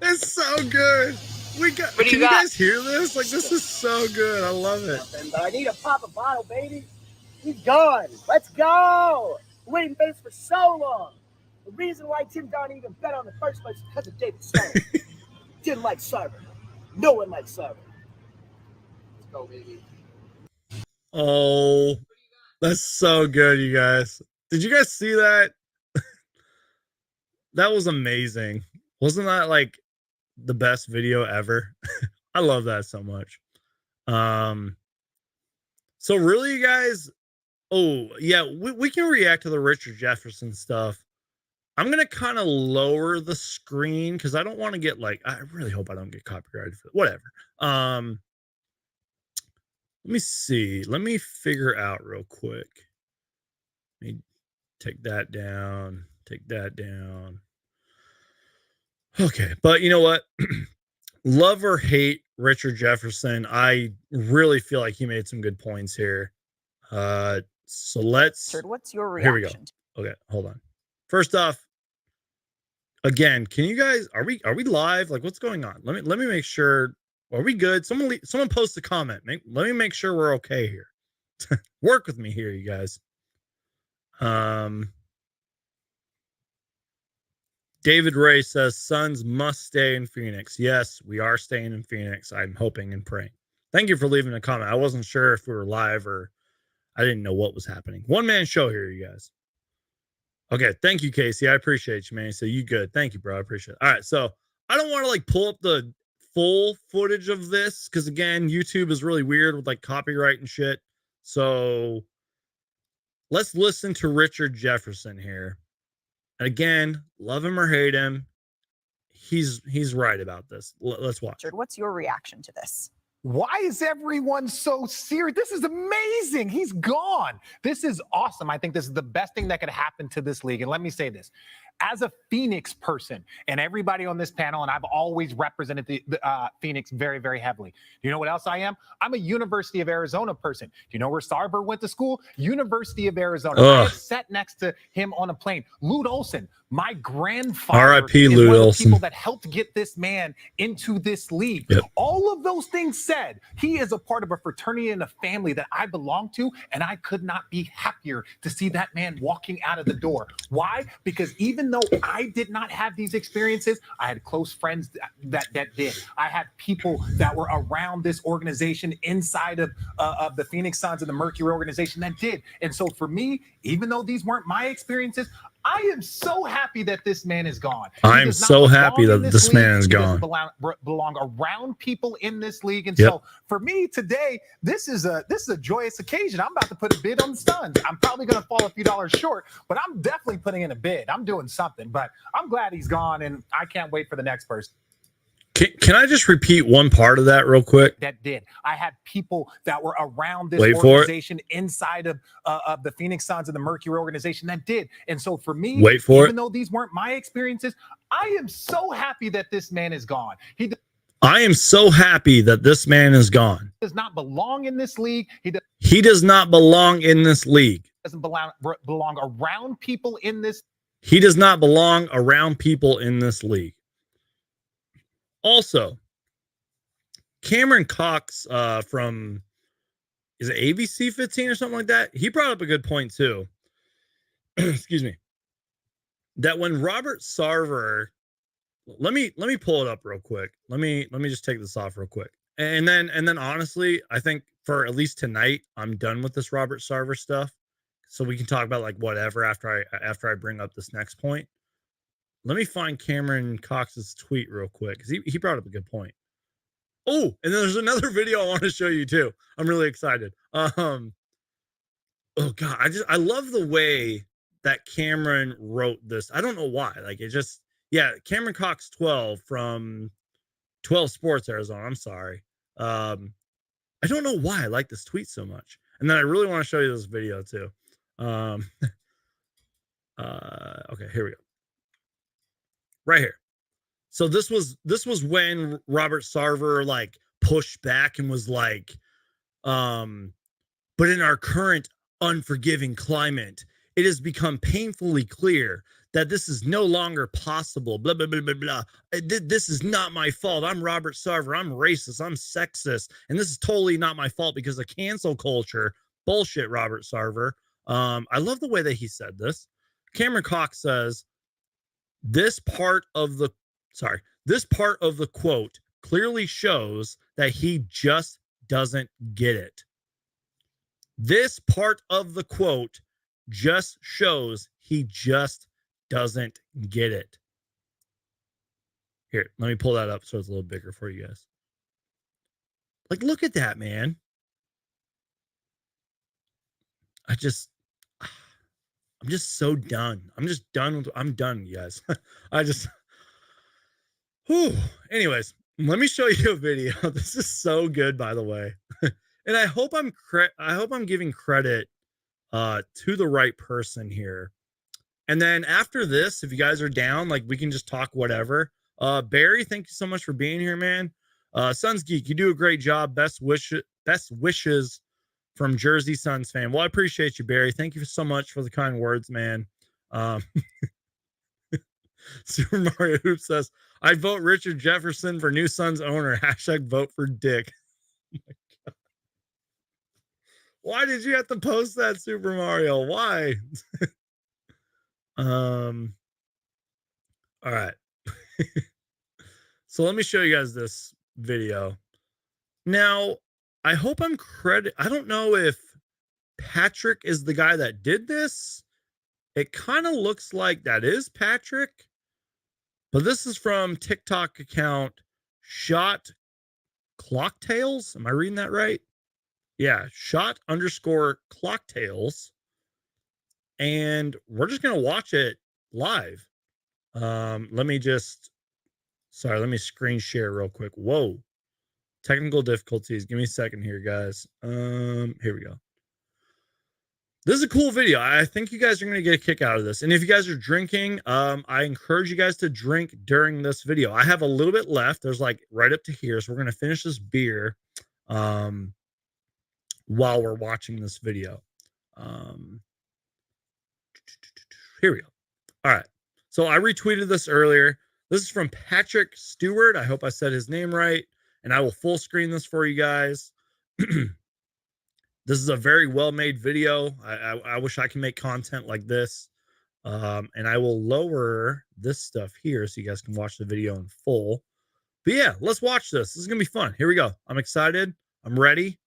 It's so good. We got. What do Can you you got? guys hear this? Like, this is so good. I love it. But I need to pop a bottle, baby. He's gone. Let's go. Waiting for this for so long. The reason why Tim Donnie even bet on the first place is because of David Sarver. Didn't like Sarver. No one likes Sarver. Let's go, baby. Oh, that's so good, you guys. Did you guys see that? That was amazing. Wasn't that like the best video ever? I love that so much. So really, you guys, oh yeah, we can react to the Richard Jefferson stuff. I'm gonna kind of lower the screen because I don't want to get like, I really hope I don't get copyrighted for it. Whatever. Let me see. Let me figure out real quick. Let me take that down. Take that down. Okay, but you know what? Love or hate Richard Jefferson, I really feel like he made some good points here. So let's. What's your Here we go. reaction? Okay, hold on. First off, again, can you guys are we live? Like, what's going on? Let me make sure. Are we good? Someone post a comment. Let me make sure we're okay here. Work with me here, you guys. David Ray says Suns must stay in Phoenix. Yes, we are staying in Phoenix. I'm hoping and praying. Thank you for leaving a comment. I wasn't sure if we were live or I didn't know what was happening. One man show here, you guys. Okay, thank you, Casey. I appreciate you, man. So you good. Thank you, bro. I appreciate it. All right, so I don't want to like pull up the full footage of this because again, YouTube is really weird with like copyright and shit. So let's listen to Richard Jefferson here. And again, love him or hate him, he's right about this. Let's watch. Richard, what's your reaction to this? Why is everyone so serious? This is amazing. He's gone. This is awesome. I think this is the best thing that could happen to this league. And let me say this. As a Phoenix person, and everybody on this panel, and I've always represented the Phoenix very, very heavily. Do you know what else I am? I'm a University of Arizona person. Do you know where Sarver went to school? University of Arizona. I have sat next to him on a plane. Lute Olson, my grandfather, R.I.P. is Lute one of the Olson. people that helped get this man into this league. Yep. All of those things said, he is a part of a fraternity and a family that I belong to, and I could not be happier to see that man walking out of the door. Why? Because even though I did not have these experiences, I had close friends that did. I had people that were around this organization inside of the Phoenix Suns and the Mercury organization that did. And so for me, even though these weren't my experiences, I am so happy that this man is gone. I'm so happy that this man is gone. Belong around people in this league, and Yep. so for me today, this is a joyous occasion. I'm about to put a bid on the Suns. I'm probably going to fall a few dollars short, but I'm definitely putting in a bid. I'm doing something, but I'm glad he's gone, and I can't wait for the next person. Can I just repeat one part of that real quick? That did. I had people that were around this Wait for it. organization inside of the Phoenix Suns and the Mercury organization that did. And so for me, Wait for even it. though these weren't my experiences, I am so happy that this man is gone. He I am so happy that this man is gone. does not belong in this league. He does not belong in this league. Doesn't belong around people in this. He does not belong around people in this league. Also, Cameron Cox from, is it ABC 15 or something like that? He brought up a good point too. Excuse me. That when Robert Sarver, let me pull it up real quick. Let me just take this off real quick. And then honestly, I think for at least tonight, I'm done with this Robert Sarver stuff. So we can talk about like whatever after I bring up this next point. Let me find Cameron Cox's tweet real quick because he brought up a good point. Oh, and then there's another video I want to show you too. I'm really excited. Oh God, I love the way that Cameron wrote this. I don't know why. Like it just, yeah, Cameron Cox 12 from 12 Sports Arizona. I'm sorry. I don't know why I like this tweet so much. And then I really want to show you this video too. Okay, here we go. Right here. So this was when Robert Sarver like pushed back and was like, but in our current unforgiving climate, it has become painfully clear that this is no longer possible. Blah, blah, blah, blah, blah. This is not my fault. I'm Robert Sarver. I'm racist. I'm sexist. And this is totally not my fault because of cancel culture. Bullshit, Robert Sarver. I love the way that he said this. Cameron Cox says, this part of the quote clearly shows that he just doesn't get it. This part of the quote just shows he just doesn't get it. Here, let me pull that up so it's a little bigger for you guys. Like, look at that, man. I'm just so done. I'm done, you guys. Anyways, let me show you a video. This is so good, by the way. And I hope I'm giving credit to the right person here. And then after this, if you guys are down, like, we can just talk whatever. Barry, thank you so much for being here, man. Suns Geek, you do a great job. Best wishes from Jersey Suns fan. Well, I appreciate you, Barry. Thank you so much for the kind words, man. Super Mario Hoop says, I vote Richard Jefferson for new Suns owner. # vote for Dick. Oh my God. Why did you have to post that, Super Mario? Why? All right. So let me show you guys this video. Now, I hope I don't know if Patrick is the guy that did this. It kind of looks like that is Patrick. But this is from TikTok account Shot Clocktails. Am I reading that right? Yeah, shot_clocktails. And we're just going to watch it live. Let me screen share real quick. Whoa. Technical difficulties. Give me a second here, guys. Here we go. This is a cool video. I think you guys are going to get a kick out of this. And if you guys are drinking, I encourage you guys to drink during this video. I have a little bit left. There's like right up to here. So we're going to finish this beer while we're watching this video. Here we go. All right. So I retweeted this earlier. This is from Patrick Stewart. I hope I said his name right. And I will full screen this for you guys. This is a very well-made video. I wish I could make content like this. And I will lower this stuff here so you guys can watch the video in full. But yeah, let's watch this. This is going to be fun. Here we go. I'm excited. I'm ready.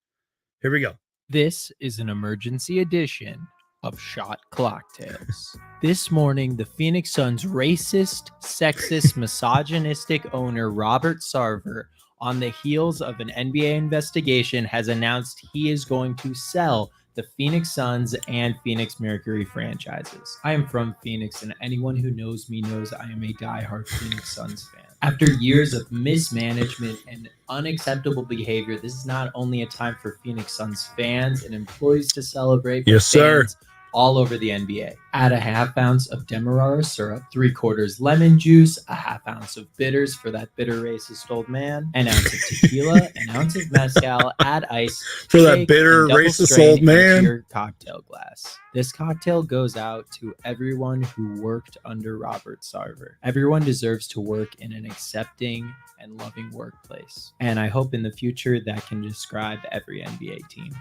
Here we go. This is an emergency edition of Shot Clocktails. This morning, the Phoenix Suns' racist, sexist, misogynistic owner, Robert Sarver, on the heels of an NBA investigation, has announced he is going to sell the Phoenix Suns and Phoenix Mercury franchises. I am from Phoenix, and anyone who knows me knows I am a diehard Phoenix Suns fan. After years of mismanagement and unacceptable behavior, this is not only a time for Phoenix Suns fans and employees to celebrate, but yes, sir, all over the NBA. Add a ½ ounce of Demerara syrup, 3/4 lemon juice, a ½ ounce of bitters for that bitter racist old man, an ounce of tequila, an ounce of mezcal, add ice for that bitter racist old man. Your cocktail glass. This cocktail goes out to everyone who worked under Robert Sarver. Everyone deserves to work in an accepting and loving workplace. And I hope in the future that can describe every NBA team.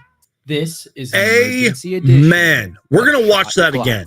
This is an emergency edition. Amen. We're going to watch that again.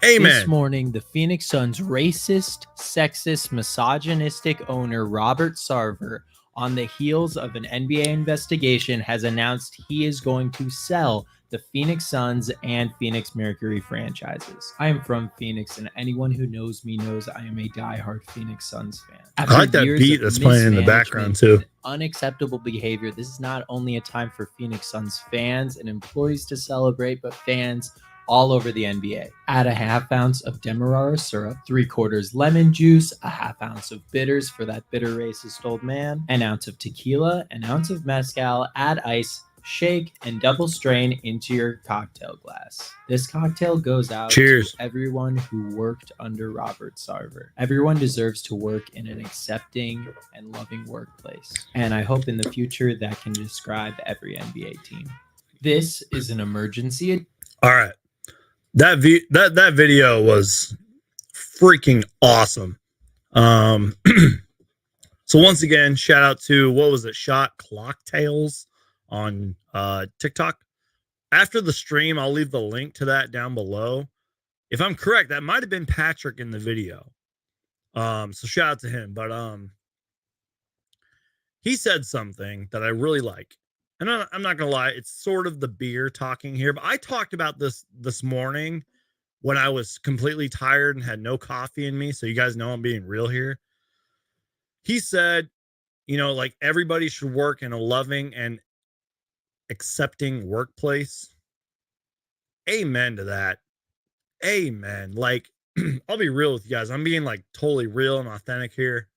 Amen. This morning, the Phoenix Suns' racist, sexist, misogynistic owner, Robert Sarver, on the heels of an NBA investigation, has announced he is going to sell the Phoenix Suns and Phoenix Mercury franchises. I am from Phoenix, and anyone who knows me knows I am a diehard Phoenix Suns fan. I like that beat that's playing in the background too. Unacceptable behavior. This is not only a time for Phoenix Suns fans and employees to celebrate, but fans all over the NBA. Add a ½ ounce of Demerara syrup, 3/4 lemon juice, a ½ ounce of bitters for that bitter racist old man, an ounce of tequila, an ounce of mezcal, add ice, shake, and double strain into your cocktail glass. This cocktail goes out to everyone who worked under Robert Sarver. Everyone deserves to work in an accepting and loving workplace. And I hope in the future that can describe every NBA team. This is an emergency. All right. That video was freaking awesome. So once again, shout out to, what was it, Shot Clocktails on TikTok. After the stream, I'll leave the link to that down below. If I'm correct, that might have been Patrick in the video. So shout out to him. But he said something that I really like. And I'm not gonna lie, it's sort of the beer talking here, but I talked about this morning when I was completely tired and had no coffee in me. So you guys know I'm being real here. He said, you know, like, everybody should work in a loving and accepting workplace. Amen to that. Amen. Like, I'll be real with you guys. I'm being like totally real and authentic here.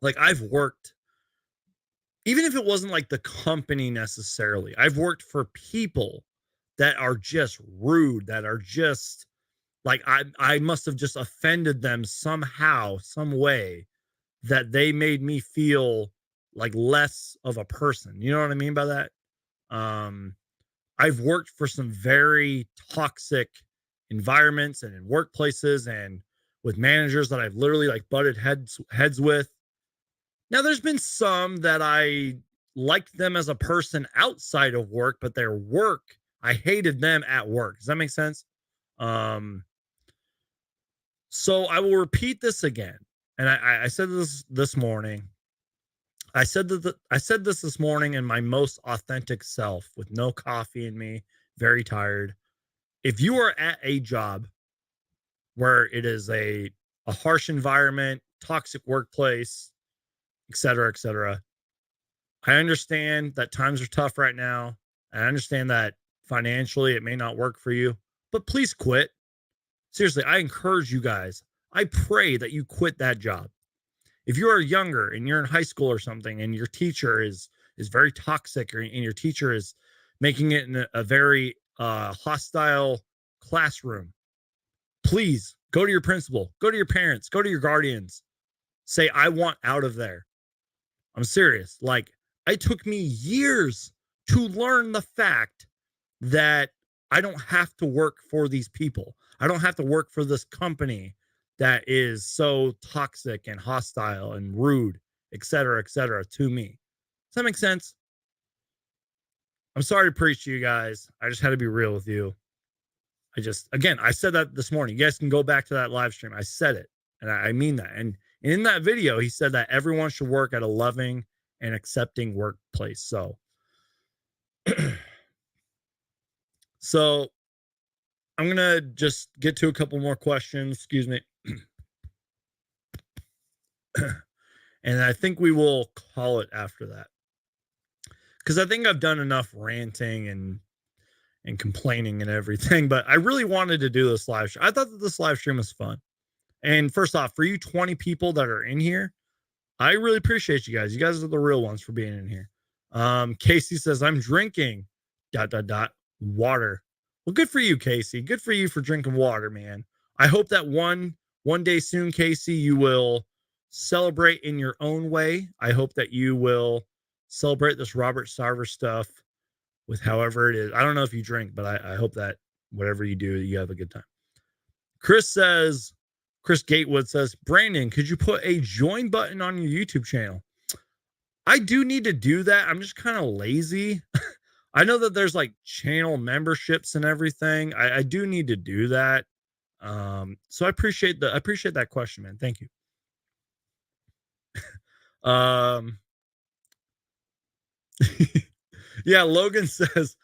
Like, I've worked, even if it wasn't like the company necessarily, I've worked for people that are just rude, that are just like, I must have just offended them somehow, some way, that they made me feel like less of a person. You know what I mean by that? I've worked for some very toxic environments and in workplaces and with managers that I've literally like butted heads with. Now, there's been some that I liked them as a person outside of work, but their work, I hated them at work. Does that make sense? So I will repeat this again. And I said this morning. I said this morning in my most authentic self, with no coffee in me, very tired. If you are at a job where it is a harsh environment, toxic workplace, et cetera, I understand that times are tough right now. I understand that financially it may not work for you, but please quit. Seriously, I encourage you guys. I pray that you quit that job. If you are younger and you're in high school or something and your teacher is very toxic, and your teacher is making it in a very hostile classroom, please go to your principal, go to your parents, go to your guardians. Say, I want out of there. I'm serious. Like, it took me years to learn the fact that I don't have to work for these people. I don't have to work for this company that is so toxic and hostile and rude, et cetera, to me. Does that make sense? I'm sorry to preach to you guys. I just had to be real with you. I said that this morning. You guys can go back to that live stream. I said it, and I mean that. And in that video, he said that everyone should work at a loving and accepting workplace. So, I'm going to just get to a couple more questions. Excuse me. And I think we will call it after that, because I think I've done enough ranting and complaining and everything. But I really wanted to do this live stream. I thought that this live stream was fun. And first off, for you 20 people that are in here, I really appreciate you guys. You guys are the real ones for being in here. Casey says, I'm drinking ... water. Well, good for you, Casey. Good for you for drinking water, man. I hope that one day soon, Casey, you will celebrate in your own way. I hope that you will celebrate this Robert Sarver stuff with however it is. I don't know if you drink, but I hope that whatever you do, you have a good time. Chris Gatewood says, Brandon, could you put a join button on your YouTube channel? I do need to do that. I'm just kind of lazy. I know that there's like channel memberships and everything. I do need to do that. So I appreciate that question, man. Thank you. Yeah, Logan says,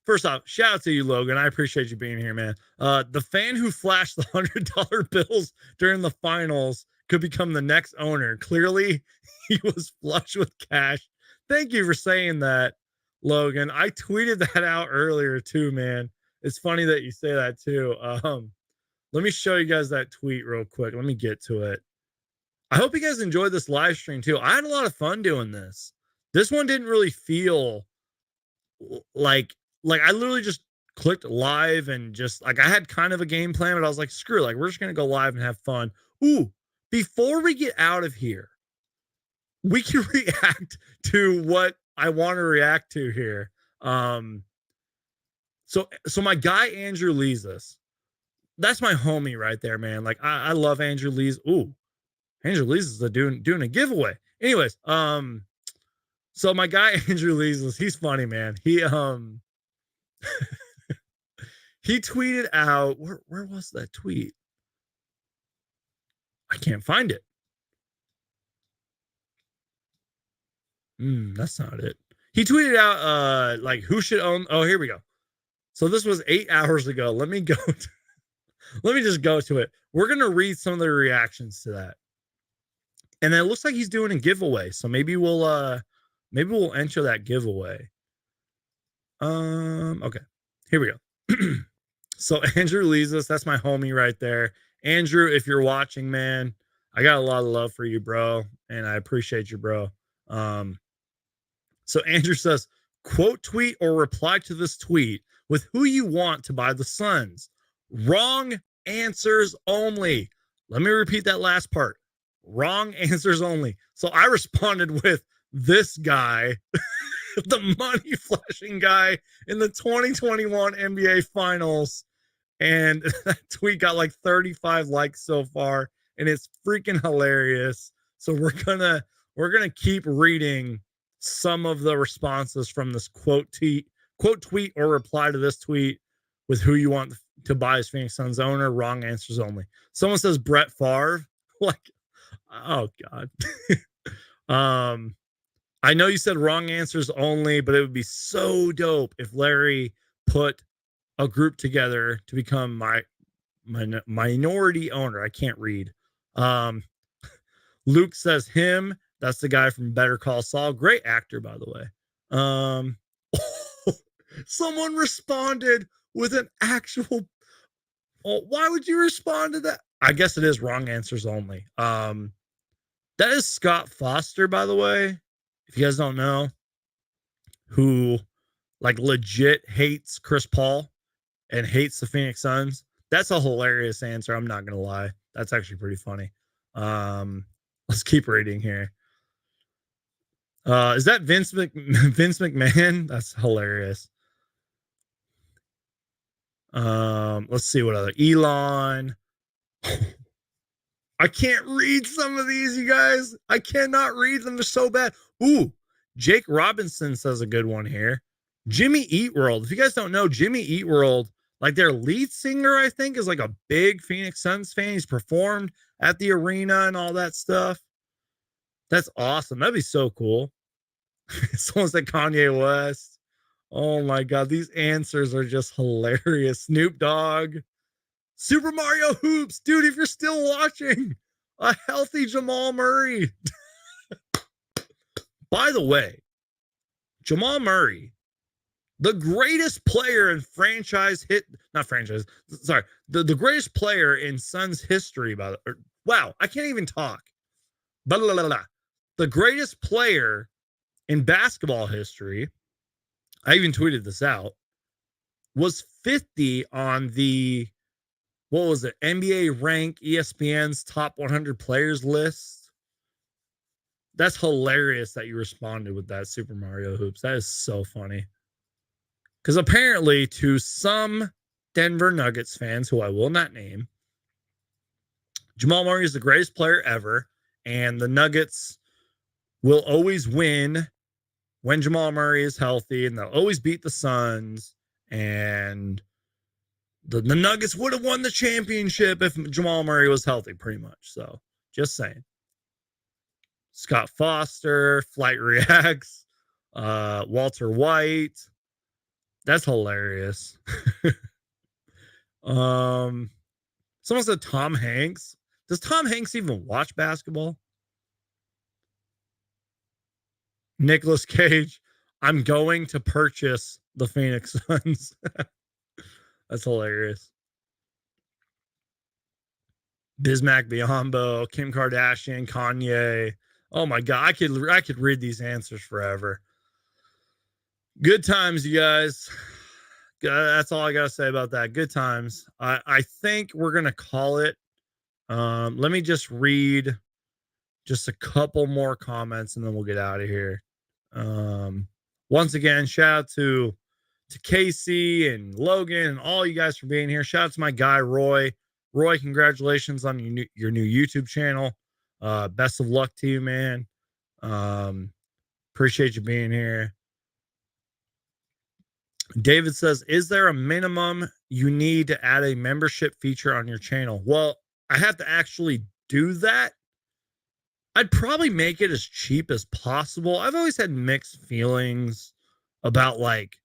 first off, shout out to you, Logan. I appreciate you being here, man. The fan who flashed the $100 bills during the finals could become the next owner. Clearly, he was flush with cash. Thank you for saying that, Logan. I tweeted that out earlier too, man. It's funny that you say that too. Let me show you guys that tweet real quick. Let me get to it. I hope you guys enjoyed this live stream too. I had a lot of fun doing this. This one didn't really feel like I literally just clicked live and just like I had kind of a game plan, but I was like, screw it, like we're just gonna go live and have fun. Ooh, before we get out of here, we can react to what I want to react to here. So my guy Andrew Leesus, that's my homie right there, man. Like I love Andrew Lee's. Ooh, Andrew Leesus is doing a giveaway. Anyways, so my guy Andrew Leesus, he's funny, man. He he tweeted out, where was that tweet? I can't find it. That's not it. He tweeted out like who should own. Oh, here we go. So this was 8 hours ago. Let me just go to it. We're gonna read some of the reactions to that. And then it looks like he's doing a giveaway. So maybe we'll enter that giveaway. Okay. Here we go. So Andrew Leesus, that's my homie right there. Andrew, if you're watching, man, I got a lot of love for you, bro, and I appreciate you, bro. So Andrew says, quote tweet or reply to this tweet with who you want to buy the Suns. Wrong answers only. Let me repeat that last part. Wrong answers only. So I responded with this guy, the money flashing guy in the 2021 NBA Finals. And that tweet got like 35 likes so far, and it's freaking hilarious. So we're gonna keep reading some of the responses from this quote tweet or reply to this tweet with who you want to buy as Phoenix Suns owner. Wrong answers only. Someone says Brett Favre. Like, oh God. I know you said wrong answers only, but it would be so dope if Larry put a group together to become my minority owner. I can't read. Luke says him. That's the guy from Better Call Saul. Great actor, by the way. Someone responded with an actual. Oh, why would you respond to that? I guess it is wrong answers only. That is Scott Foster, by the way. If you guys don't know, who like legit hates Chris Paul and hates the Phoenix Suns. That's a hilarious answer. I'm not going to lie. That's actually pretty funny. Let's keep reading here. Is that Vince McMahon? That's hilarious. Let's see what other. Elon. I can't read some of these, you guys. I cannot read them. They're so bad. Ooh, Jake Robinson says a good one here. Jimmy Eat World. If you guys don't know, Jimmy Eat World, like their lead singer, I think, is like a big Phoenix Suns fan. He's performed at the arena and all that stuff. That's awesome. That'd be so cool. Someone said Kanye West. Oh my God. These answers are just hilarious. Snoop Dogg. Super Mario Hoops. Dude, if you're still watching, a healthy Jamal Murray. By the way, Jamal Murray, the greatest player in the greatest player in Suns history, wow, I can't even talk. Blah, blah, blah, blah. The greatest player in basketball history, I even tweeted this out, was 50 on the, what was it, NBA Rank, ESPN's top 100 players list. That's hilarious that you responded with that, Super Mario Hoops. That is so funny. Because apparently to some Denver Nuggets fans, who I will not name, Jamal Murray is the greatest player ever, and the Nuggets will always win when Jamal Murray is healthy, and they'll always beat the Suns, and the Nuggets would have won the championship if Jamal Murray was healthy, pretty much. So, just saying. Scott Foster, Flight Reacts, Walter White. That's hilarious. Someone said Tom Hanks. Does Tom Hanks even watch basketball? Nicolas Cage, I'm going to purchase the Phoenix Suns. That's hilarious. Bismack Biyombo, Kim Kardashian, Kanye. Oh my God, I could read these answers forever. Good times, you guys. That's all I gotta say about that. Good times. I think we're gonna call it. Let me just read just a couple more comments and then we'll get out of here. Once again, shout out to to Casey and Logan and all you guys for being here. Shout out to my guy, Roy. Roy, congratulations on your new YouTube channel. Best of luck to you, man. Appreciate you being here. David says, is there a minimum you need to add a membership feature on your channel? Well, I have to actually do that. I'd probably make it as cheap as possible. I've always had mixed feelings about like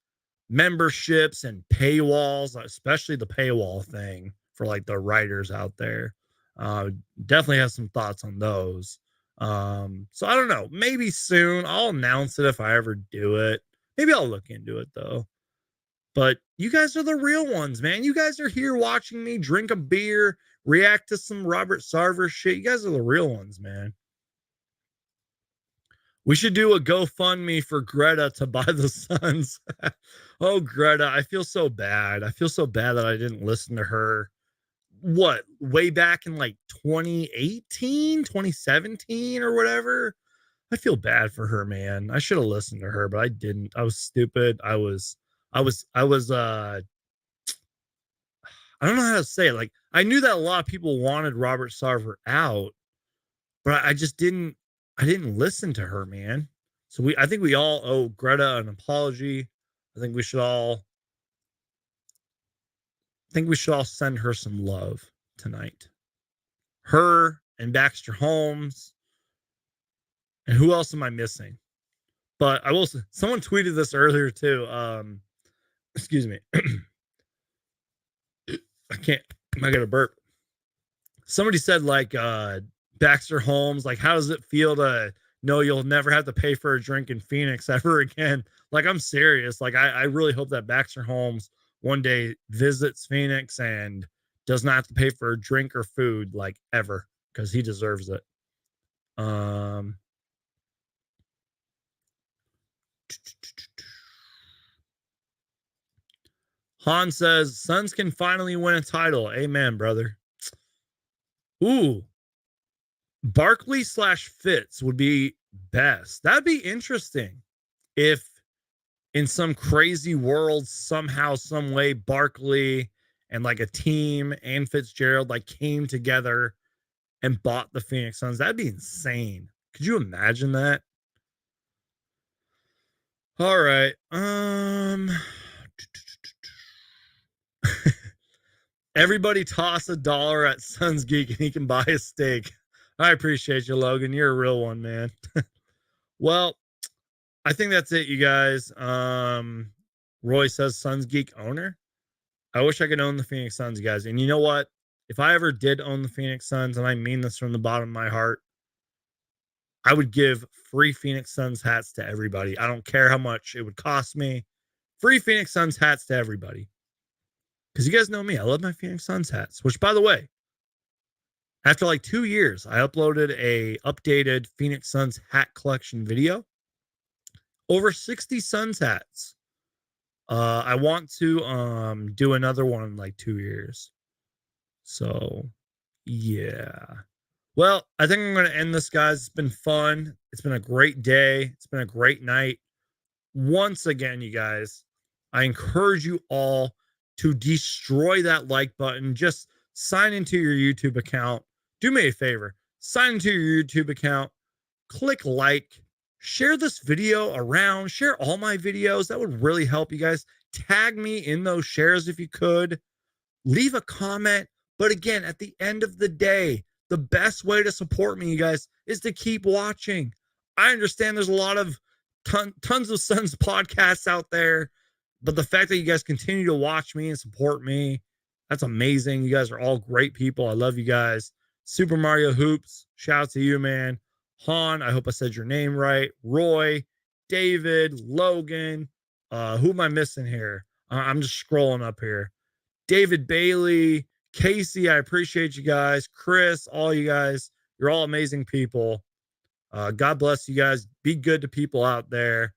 memberships and paywalls, especially the paywall thing for like the writers out there. Definitely have some thoughts on those. So I don't know. Maybe soon I'll announce it if I ever do it. Maybe I'll look into it though. But you guys are the real ones, man. You guys are here watching me drink a beer, react to some Robert Sarver shit. You guys are the real ones, man. We should do a GoFundMe for Greta to buy the Suns. Oh, Greta, I feel so bad. I feel so bad that I didn't listen to her. What, way back in like 2018, 2017 or whatever? I feel bad for her, man. I should have listened to her, but I didn't. I was stupid. I don't know how to say it. Like, I knew that a lot of people wanted Robert Sarver out, but I just didn't listen to her, man. So I think we all owe Greta an apology. I think we should all send her some love tonight. Her and Baxter Holmes. And who else am I missing? But I will. Someone tweeted this earlier too. Excuse me. I got a burp. Somebody said like Baxter Holmes, like, how does it feel to know you'll never have to pay for a drink in Phoenix ever again? Like, I'm serious. Like, I really hope that Baxter Holmes one day visits Phoenix and does not have to pay for a drink or food like ever, because he deserves it. Han says, Suns can finally win a title. Amen, brother. Ooh. Barkley / Fitz would be best. That'd be interesting if in some crazy world, somehow, some way, Barkley and like a team and Fitzgerald like came together and bought the Phoenix Suns. That'd be insane. Could you imagine that? All right. Everybody toss $1 at Suns Geek and he can buy a steak. I appreciate you, Logan. You're a real one, man. Well, I think that's it, you guys. Roy says Suns Geek owner. I wish I could own the Phoenix Suns, you guys. And you know what? If I ever did own the Phoenix Suns, and I mean this from the bottom of my heart, I would give free Phoenix Suns hats to everybody. I don't care how much it would cost me. Free Phoenix Suns hats to everybody. Because you guys know me. I love my Phoenix Suns hats. Which, by the way, after like 2 years, I uploaded a updated Phoenix Suns hat collection video. Over 60 Suns hats. I want to do another one in like 2 years. So, yeah. Well, I think I'm going to end this, guys. It's been fun. It's been a great day. It's been a great night. Once again, you guys, I encourage you all to destroy that like button. Just sign into your YouTube account. Do me a favor. Sign into your YouTube account. Click like. Share this video around. Share all my videos. That would really help you guys. Tag me in those shares if you could. Leave a comment. But again, at the end of the day, the best way to support me, you guys, is to keep watching. I understand there's a lot of tons of Suns podcasts out there, but the fact that you guys continue to watch me and support me, that's amazing. You guys are all great people. I love you guys. Super Mario Hoops, shout out to you, man. Han, I hope I said your name right. Roy, David, Logan. Who am I missing here? I'm just scrolling up here. David Bailey, Casey, I appreciate you guys. Chris, all you guys, you're all amazing people. God bless you guys. Be good to people out there.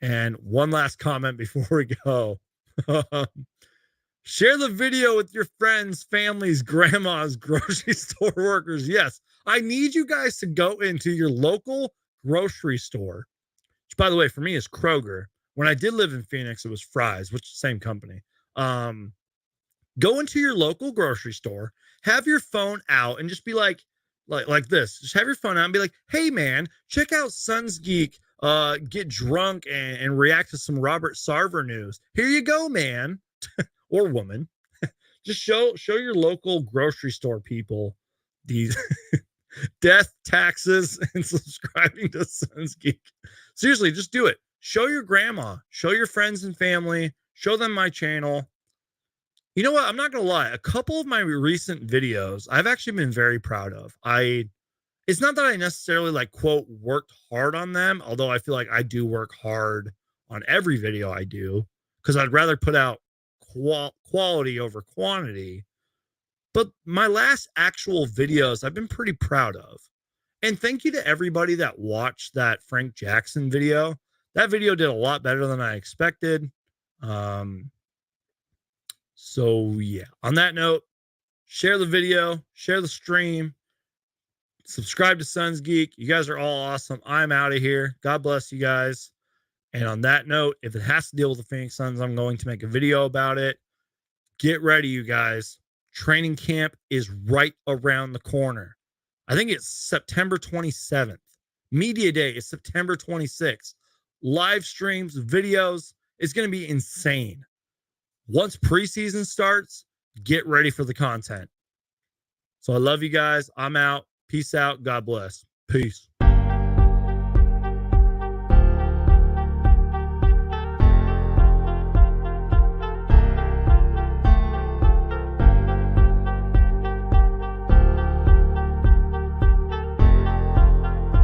And one last comment before we go. Share the video with your friends, families, grandmas, grocery store workers. Yes, I need you guys to go into your local grocery store, which, by the way, for me is Kroger. When I did live in Phoenix, it was Fry's, which is the same company. Go into your local grocery store, have your phone out, and just be like this. Just have your phone out and be like, hey man, check out Sons Geek, get drunk and react to some Robert Sarver news. Here you go, man. Or woman. Just show your local grocery store people these death, taxes, and subscribing to Sons Geek. Seriously, just do it. Show your grandma, show your friends and family, show them my channel. You know what? I'm not going to lie. A couple of my recent videos, I've actually been very proud of. It's not that I necessarily like quote worked hard on them, although I feel like I do work hard on every video I do because I'd rather put out quality over quantity. But my last actual videos, I've been pretty proud of. And thank you to everybody that watched that Frank Jackson video. That video did a lot better than I expected. So yeah, on that note, share the video, share the stream, subscribe to Sons Geek. You guys are all awesome. I'm out of here. God bless you guys. And on that note, if it has to deal with the Phoenix Suns, I'm going to make a video about it. Get ready, you guys. Training camp is right around the corner. I think it's September 27th. Media Day is September 26th. Live streams, videos. It's going to be insane. Once preseason starts, get ready for the content. So I love you guys. I'm out. Peace out. God bless. Peace.